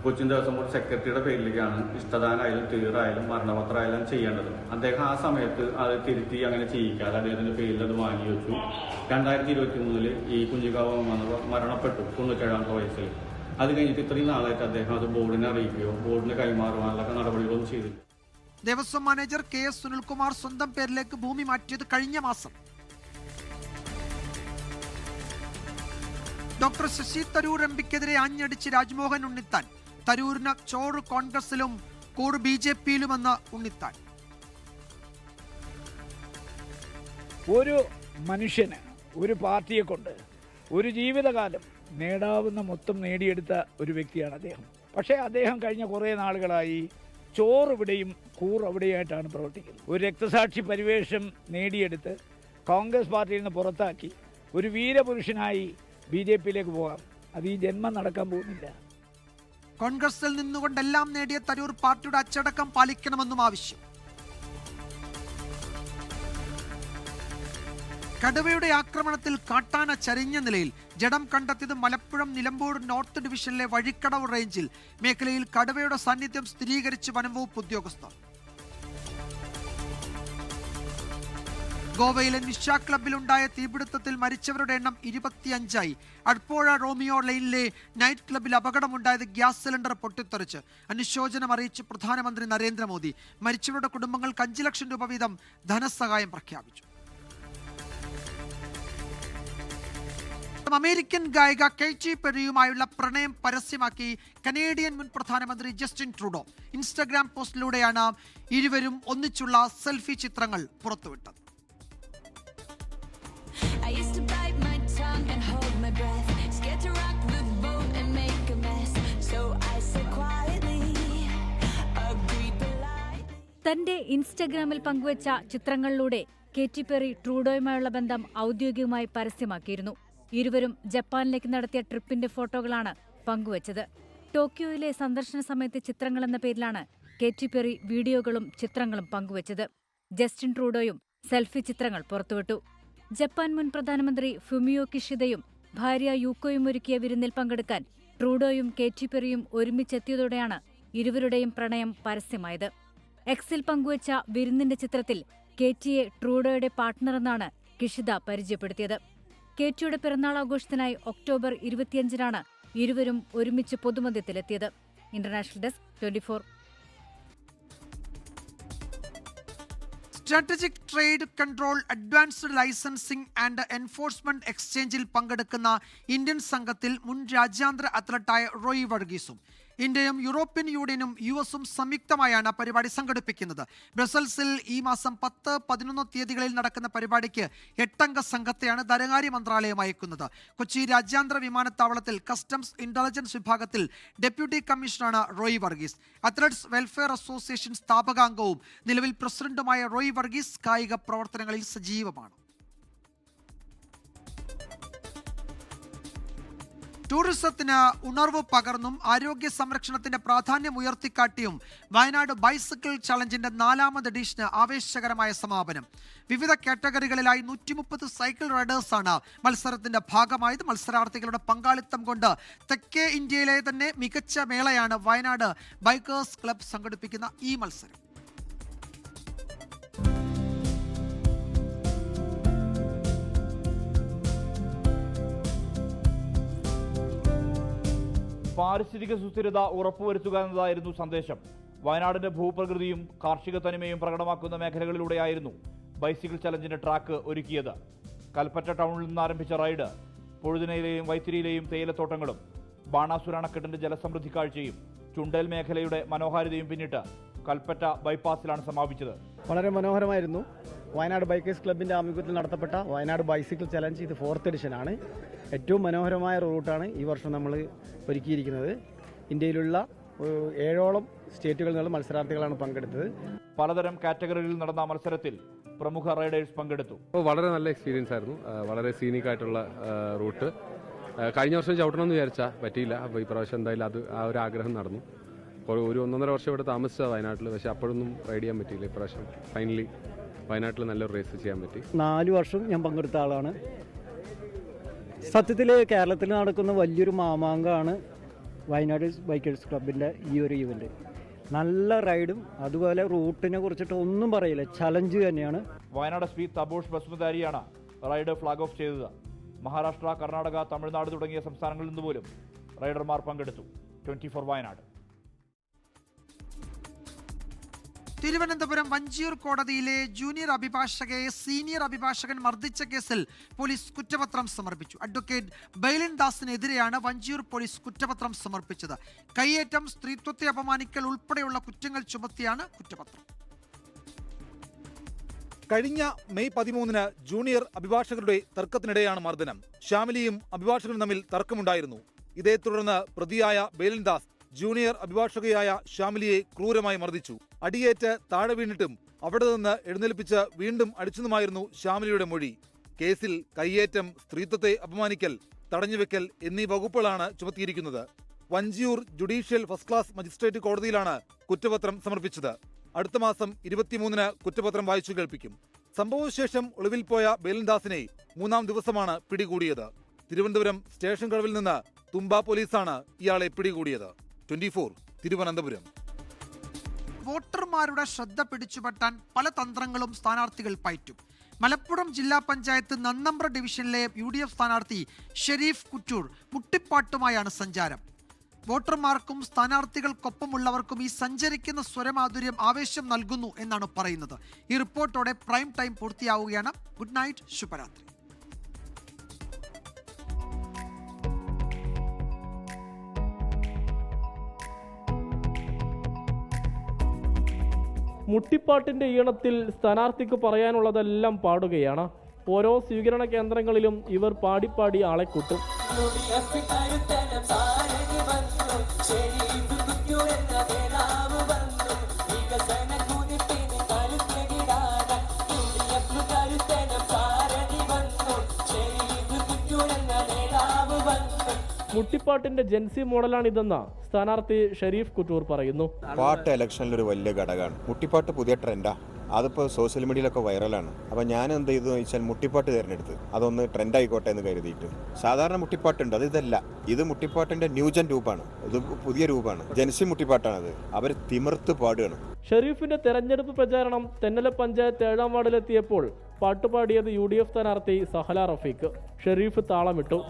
കൊച്ചിൻ ദേവസ്വം ബോർഡ് സെക്രട്ടറിയുടെ പേരിലേക്കാണ് ഇഷ്ടദാനായാലും തീറായാലും മരണപത്രമായാലും ചെയ്യേണ്ടത്. അദ്ദേഹം ആ സമയത്ത് അത് തിരുത്തി അങ്ങനെ ചെയ്യിക്കാതെ അദ്ദേഹത്തിന്റെ പേരിൽ അത് വാങ്ങി വെച്ചു. 2023 ഈ കുഞ്ഞിക്കാവ് മരണപ്പെട്ടു 97 വയസ്സിൽ. അത് കഴിഞ്ഞിട്ട് ഇത്രയും നാളായിട്ട് അദ്ദേഹം അത് ബോർഡിനെ അറിയിക്കുകയോ ബോർഡിന് കൈമാറുവാനുള്ള നടപടികളൊന്നും ചെയ്തില്ല. ദേവസ്വം മാനേജർ KS സുനിൽകുമാർ സ്വന്തം പേരിലേക്ക് ഭൂമി മാറ്റിയത് കഴിഞ്ഞ മാസം. ഡോക്ടർ ശശി തരൂർ എംപിക്കെതിരെ ആഞ്ഞടിച്ച് രാജ്മോഹൻ ഉണ്ണിത്താൻ. തരൂരിന് ചോറ് കോൺഗ്രസിലും കൂറ് BJPയിലുമെന്ന് ഉണ്ണിത്താൻ. ഒരു മനുഷ്യന് ഒരു പാർട്ടിയെ കൊണ്ട് ഒരു ജീവിതകാലം നേടാവുന്ന മൊത്തം നേടിയെടുത്ത ഒരു വ്യക്തിയാണ് അദ്ദേഹം. പക്ഷേ അദ്ദേഹം കഴിഞ്ഞ കുറേ നാളുകളായി ചോറ് ഇവിടെയും കൂറ് അവിടെയായിട്ടാണ് പ്രവർത്തിക്കുന്നത്. ഒരു രക്തസാക്ഷി പരിവേഷം നേടിയെടുത്ത് കോൺഗ്രസ് പാർട്ടിയിൽ നിന്ന് പുറത്താക്കി ഒരു വീരപുരുഷനായി BJPയിലേക്ക് പോകാം. അത് ഈ ജന്മം നടക്കാൻ പോകുന്നില്ല. കോൺഗ്രസിൽ നിന്നുകൊണ്ടെല്ലാം നേടിയ തരൂർ പാർട്ടിയുടെ അച്ചടക്കം പാലിക്കണമെന്നും ആവശ്യം. കടുവയുടെ ആക്രമണത്തിൽ കാട്ടാന ചരിഞ്ഞ നിലയിൽ. ജഡം കണ്ടെത്തിയത് മലപ്പുറം നിലമ്പൂർ നോർത്ത് ഡിവിഷനിലെ വഴിക്കടവ് റേഞ്ചിൽ. മേഖലയിൽ കടുവയുടെ സാന്നിധ്യം സ്ഥിരീകരിച്ച് വനംവകുപ്പ് ഉദ്യോഗസ്ഥർ. ഗോവയിലെ നിഷ ക്ലബിലുണ്ടായ തീപിടുത്തത്തിൽ മരിച്ചവരുടെ എണ്ണം 25ആയി. അഡ്പോഴ റോമിയോ ലൈനിലെ നൈറ്റ് ക്ലബിൽ അപകടമുണ്ടായത് ഗ്യാസ് സിലിണ്ടർ പൊട്ടിത്തെറിച്ച്. അനുശോചനം അറിയിച്ച് പ്രധാനമന്ത്രി നരേന്ദ്രമോദി. മരിച്ചവരുടെ കുടുംബങ്ങൾക്ക് 5 ലക്ഷം രൂപ വീതം ധനസഹായം പ്രഖ്യാപിച്ചു. അമേരിക്കൻ ഗായിക കെയ്റ്റി പെറിയുമായുള്ള പ്രണയം പരസ്യമാക്കി കനേഡിയൻ മുൻ പ്രധാനമന്ത്രി ജസ്റ്റിൻ ട്രൂഡോ. ഇൻസ്റ്റഗ്രാം പോസ്റ്റിലൂടെയാണ് ഇരുവരും ഒന്നിച്ചുള്ള സെൽഫി ചിത്രങ്ങൾ പുറത്തുവിട്ടത്. I used to bite my tongue and hold my breath, scared to rock the boat and make a mess, so I said quietly, agree politely. തന്റെ ഇൻസ്റ്റഗ്രാമിൽ പങ്കുവച്ച ചിത്രങ്ങളിലൂടെ കേറ്റി പെറി ട്രൂഡോയുമായുള്ള ബന്ധം ഔദ്യോഗികമായി പരസ്യമാക്കിയിരുന്നു. ഇരുവരും ജപ്പാനിലേക്ക് നടത്തിയ ട്രിപ്പിന്റെ ഫോട്ടോകളാണ് പങ്കുവച്ചത്. ടോക്കിയോയിലെ സന്ദർശന സമയത്തെ ചിത്രങ്ങൾ എന്ന പേരിലാണ് കേറ്റി പെറി വീഡിയോകളും ചിത്രങ്ങളും പങ്കുവച്ചത്. ജസ്റ്റിൻ ട്രൂഡോയും സെൽഫി ചിത്രങ്ങൾ പുറത്തുവിട്ടു. ജപ്പാൻ മുൻ പ്രധാനമന്ത്രി ഫുമിയോ കിഷിദയും ഭാര്യ യൂക്കോയും ഒരുക്കിയ വിരുന്നിൽ പങ്കെടുക്കാൻ ട്രൂഡോയും കേറ്റി പെറിയും ഒരുമിച്ചെത്തിയതോടെയാണ് ഇരുവരുടെയും പ്രണയം പരസ്യമായത്. എക്സിൽ പങ്കുവച്ച വിരുന്നിന്റെ ചിത്രത്തിൽ കേറ്റിയെ ട്രൂഡോയുടെ പാർട്ട്ണറെന്നാണ് കിഷിദ പരിചയപ്പെടുത്തിയത്. കേറ്റിയുടെ പിറന്നാൾ ആഘോഷത്തിനായി ഒക്ടോബർ 25-നാണ് ഇരുവരും ഒരുമിച്ച് പൊതുമധ്യത്തിലെത്തിയത്. International desk 24. Strategic trade control advanced licensing and enforcement എക്സ്ചേഞ്ചിൽ പങ്കെടുക്കുന്ന ഇന്ത്യൻ സംഘത്തിൽ മുൻ രാജ്യാന്തര അത്ലറ്റായ റോയി വർഗീസും. ഇന്ത്യയും യൂറോപ്യൻ യൂണിയനും US-ഉം സംയുക്തമായാണ് പരിപാടി സംഘടിപ്പിക്കുന്നത്. ബ്രസൽസിൽ ഈ മാസം 10, 11 തീയതികളിൽ നടക്കുന്ന പരിപാടിക്ക് 8-അംഗ സംഘത്തെയാണ് ധനകാര്യ മന്ത്രാലയം അയക്കുന്നത്. കൊച്ചി രാജ്യാന്തര വിമാനത്താവളത്തിൽ കസ്റ്റംസ് ഇന്റലിജൻസ് വിഭാഗത്തിൽ ഡെപ്യൂട്ടി കമ്മീഷണറാണ് Roy Varghese. Athletes welfare association സ്ഥാപകാംഗവും നിലവിൽ പ്രസിഡന്റുമായ റോയി വർഗീസ് കായിക പ്രവർത്തനങ്ങളിൽ സജീവമാണ്. ടൂറിസത്തിന് ഉണർവ് പകർന്നും ആരോഗ്യ സംരക്ഷണത്തിന്റെ പ്രാധാന്യം ഉയർത്തിക്കാട്ടിയും വയനാട് ബൈസിക്കിൾ ചലഞ്ചിന്റെ 4ാമത് എഡിഷന് ആവേശകരമായ സമാപനം. വിവിധ കാറ്റഗറികളിലായി 130 സൈക്കിൾ റൈഡേഴ്സാണ് മത്സരത്തിന്റെ ഭാഗമായത്. മത്സരാർത്ഥികളുടെ പങ്കാളിത്തം കൊണ്ട് തെക്കേ ഇന്ത്യയിലെ തന്നെ മികച്ച മേളയാണ് വയനാട് ബൈക്കേഴ്സ് ക്ലബ് സംഘടിപ്പിക്കുന്ന ഈ മത്സരം. പാരിസ്ഥിതിക സുസ്ഥിരത ഉറപ്പുവരുത്തുക എന്നതായിരുന്നു സന്ദേശം. വയനാടിന്റെ ഭൂപ്രകൃതിയും കാർഷിക തനിമയും പ്രകടമാക്കുന്ന മേഖലകളിലൂടെയായിരുന്നു ബൈസിക്കിൾ ചലഞ്ചിന്റെ ട്രാക്ക് ഒരുക്കിയത്. കൽപ്പറ്റ ടൗണിൽ നിന്ന് ആരംഭിച്ച റൈഡ് പൊഴുതിനയിലെയും വൈത്തിരിയിലെയും തേയിലത്തോട്ടങ്ങളും ബാണാസുര അണക്കെട്ടിന്റെ ജലസമൃദ്ധി കാഴ്ചയും ചുണ്ടേൽ മേഖലയുടെ മനോഹാരിതയും പിന്നിട്ട് കൽപ്പറ്റ ബൈപ്പാസിലാണ് സമാപിച്ചത്. വളരെ മനോഹരമായിരുന്നു. വയനാട് ബൈക്കേഴ്സ് ക്ലബിൻ്റെ ആഭിമുഖ്യത്തിൽ നടത്തപ്പെട്ട വയനാട് ബൈസിക്കിൾ ചലഞ്ച്. ഇത് 4th എഡിഷനാണ്. ഏറ്റവും മനോഹരമായ റൂട്ടാണ് ഈ വർഷം നമ്മൾ ഒരുക്കിയിരിക്കുന്നത്. ഇന്ത്യയിലുള്ള 7ഓളം സ്റ്റേറ്റുകളിൽ നിന്നുള്ള മത്സരാർത്ഥികളാണ് പങ്കെടുത്തത്. പലതരം കാറ്റഗറിയിൽ നടന്ന മത്സരത്തിൽ പ്രമുഖ റൈഡേഴ്സ് പങ്കെടുത്തു. വളരെ നല്ല എക്സ്പീരിയൻസ് ആയിരുന്നു. വളരെ സീനിക് ആയിട്ടുള്ള റൂട്ട്. കഴിഞ്ഞ വർഷം ചവിട്ടണമെന്ന് വിചാരിച്ചാൽ പറ്റിയില്ല. അപ്പോൾ ഈ പ്രാവശ്യം എന്തായാലും ആ ഒരു ആഗ്രഹം നടന്നു. ഒരു 1.5 വർഷം ഇവിടെ താമസിച്ചതാണ് വയനാട്ടിൽ. പക്ഷേ അപ്പോഴൊന്നും റൈഡ് ചെയ്യാൻ പറ്റിയില്ല. ഇപ്രാവശ്യം ഫൈനലി വയനാട്ടിൽ നല്ലൊരു റേസ് ചെയ്യാൻ പറ്റി. 4 വർഷം ഞാൻ പങ്കെടുത്ത ആളാണ്. സത്യത്തിൽ കേരളത്തിൽ നടക്കുന്ന വലിയൊരു മാമാങ്കമാണ് വയനാട് ബൈക്കേഴ്സ് ക്ലബിൻ്റെ ഈ ഒരു ഇവൻറ്റ്. നല്ല റൈഡും അതുപോലെ റൂട്ടിനെ കുറിച്ചിട്ട് ഒന്നും പറയില്ല, ചലഞ്ച് തന്നെയാണ്. Wayanad SP Tabosh ബസ്മതാരിയാണ് ride flag off ചെയ്തത്. മഹാരാഷ്ട്ര, കർണാടക, തമിഴ്നാട് തുടങ്ങിയ സംസ്ഥാനങ്ങളിൽ നിന്ന് പോലും റൈഡർമാർ പങ്കെടുത്തു. 24 വയനാട്. തിരുവനന്തപുരം വഞ്ചിയൂർ കോടതിയിലെ ജൂനിയർ അഭിഭാഷകയെ സീനിയർ അഭിഭാഷകൻ മർദ്ദിച്ച കേസിൽ പോലീസ് കുറ്റപത്രം സമർപ്പിച്ചു. അഡ്വക്കേറ്റ് ബൈലിൻ ദാസിനെതിരെയാണ് വഞ്ചിയൂർ പോലീസ് കുറ്റപത്രം സമർപ്പിച്ചത്. കയ്യേറ്റം, സ്ത്രീത്വത്തെ അപമാനിക്കൽ ഉൾപ്പെടെയുള്ള കുറ്റങ്ങൾ ചുമത്തിയാണ് കുറ്റപത്രം. കഴിഞ്ഞ മെയ് 13-ന് ജൂനിയർ അഭിഭാഷകരുടെ തർക്കത്തിനിടെയാണ് മർദ്ദനം. ഷാമിലിയും അഭിഭാഷകനും തമ്മിൽ തർക്കമുണ്ടായിരുന്നു. ഇതേ തുടർന്ന് പ്രതിയായ ബൈലിൻ ദാസ് ജൂനിയർ അഭിഭാഷകയായ ഷാമിലിയെ ക്രൂരമായി മർദ്ദിച്ചു. അടിയേറ്റ് താഴെ വീണിട്ടും അവിടെ നിന്ന് എഴുന്നേൽപ്പിച്ച് വീണ്ടും അടിച്ചെന്നുമായിരുന്നു ഷാമിലിയുടെ മൊഴി. കേസിൽ കയ്യേറ്റം, സ്ത്രീത്വത്തെ അപമാനിക്കൽ, തടഞ്ഞുവെക്കൽ എന്നീ വകുപ്പുകളാണ് ചുമത്തിയിരിക്കുന്നത്. Vanchiyoor judicial first class magistrate കോടതിയിലാണ് കുറ്റപത്രം സമർപ്പിച്ചത്. അടുത്ത മാസം 23-ന് കുറ്റപത്രം വായിച്ചു കേൾപ്പിക്കും. സംഭവശേഷം ഒളിവിൽ പോയ ബൈലിൻ ദാസിനെ 3-ാം ദിവസമാണ് പിടികൂടിയത്. തിരുവനന്തപുരം സ്റ്റേഷൻ കടവിൽ നിന്ന് തുമ്പ പോലീസാണ് ഇയാളെ പിടികൂടിയത്. 24 തിരുവനന്തപുരം. വോട്ടർമാരുടെ ശ്രദ്ധ പിടിച്ചുപറ്റാൻ പല തന്ത്രങ്ങളും സ്ഥാനാർത്ഥികൾ പയറ്റും. മലപ്പുറം ജില്ലാ പഞ്ചായത്ത് നന്നമ്പ്ര ഡിവിഷനിലെ UDF സ്ഥാനാർത്ഥി ഷെരീഫ് കുറ്റൂർ മുട്ടിപ്പാട്ടുമായാണ് സഞ്ചാരം. വോട്ടർമാർക്കും സ്ഥാനാർത്ഥികൾക്കൊപ്പമുള്ളവർക്കും ഈ സഞ്ചരിക്കുന്ന സ്വരമാധുര്യം ആവേശം നൽകുന്നു എന്നാണ് പറയുന്നത്. ഈ റിപ്പോർട്ടോടെ പ്രൈം ടൈം പൂർത്തിയാവുകയാണ്. ഗുഡ് നൈറ്റ്, ശുഭരാത്രി. മുട്ടിപ്പാട്ടിന്റെ ഈണത്തിൽ സ്ഥാനാർത്ഥിക്ക് പറയാനുള്ളതെല്ലാം പാടുകയാണ്. ഓരോ സ്വീകരണ കേന്ദ്രങ്ങളിലും ഇവർ പാടിപ്പാടി ആളെ കൂട്ടും. മുട്ടിപ്പാട്ടിന്റെ ജെൻസി മോഡലാണിതെന്ന് സ്ഥാനാർത്ഥി ഷെരീഫ് കുറ്റൂർ പറയുന്നു. പാട്ട് ഇലക്ഷനിൽ ഒരു വലിയ ഘടകമാണ്. മുട്ടിപ്പാട്ട് പുതിയ ട്രെൻഡാ. അതിപ്പോൾ സോഷ്യൽ മീഡിയയിലൊക്കെ വൈറലാണ്. അപ്പോൾ ഞാൻ എന്ത് ചെയ്തു വെച്ചാൽ മുട്ടിപ്പാട്ട് തിരഞ്ഞെടുത്ത് അതൊന്ന് ട്രെൻഡ് ആയിക്കോട്ടെ എന്ന് കരുതിയിട്ട്. സാധാരണ മുട്ടിപ്പാട്ടുണ്ട്, അത് ഇതല്ല. ഇത് മുട്ടിപ്പാട്ടിന്റെ ന്യൂജൻ രൂപമാണ്. ഇത് പുതിയ രൂപമാണ്. ജെൻസി മുട്ടിപ്പാട്ടാണത്. അവർ തിമിർത്ത് പാടുകയാണ്. ഷെരീഫിന്റെ തെരഞ്ഞെടുപ്പ് പ്രചാരണം തെന്നല പഞ്ചായത്ത് 7-ാം വാർഡിലെത്തിയപ്പോൾ പാട്ടുപാടിയത് UDF സ്ഥാനാർത്ഥി സഹല റഫീഖ്. ഷെരീഫ് താളമിട്ടു.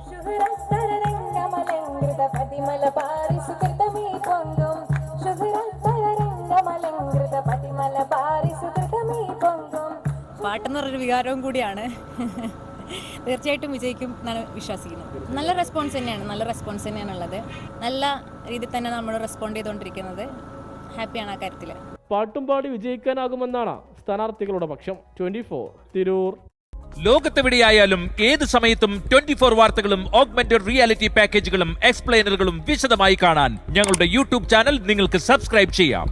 പാട്ടെന്ന് പറഞ്ഞൊരു വികാരവും കൂടിയാണ്. തീർച്ചയായിട്ടും വിജയിക്കും എന്നാണ് വിശ്വസിക്കുന്നത്. നല്ല റെസ്പോൺസ് തന്നെയാണുള്ളത്. നല്ല രീതിയിൽ തന്നെ നമ്മൾ റെസ്പോണ്ട് ചെയ്തുകൊണ്ടിരിക്കുന്നത്. ഹാപ്പിയാണ് ആ കാര്യത്തിൽ. പാട്ടും പാടി വിജയിക്കാനാകുമെന്നാണ് സ്ഥാനാർത്ഥികളുടെ പക്ഷം. 24 തിരൂർ. ലോകത്തെവിടെയായാലും ഏത് സമയത്തും 24 വാർത്തകളും ഓഗ്മെന്റഡ് റിയാലിറ്റി പാക്കേജുകളും എക്സ്പ്ലെയിനറുകളും വിശദമായി കാണാൻ ഞങ്ങളുടെ YouTube ചാനൽ നിങ്ങൾക്ക് സബ്സ്ക്രൈബ് ചെയ്യാം.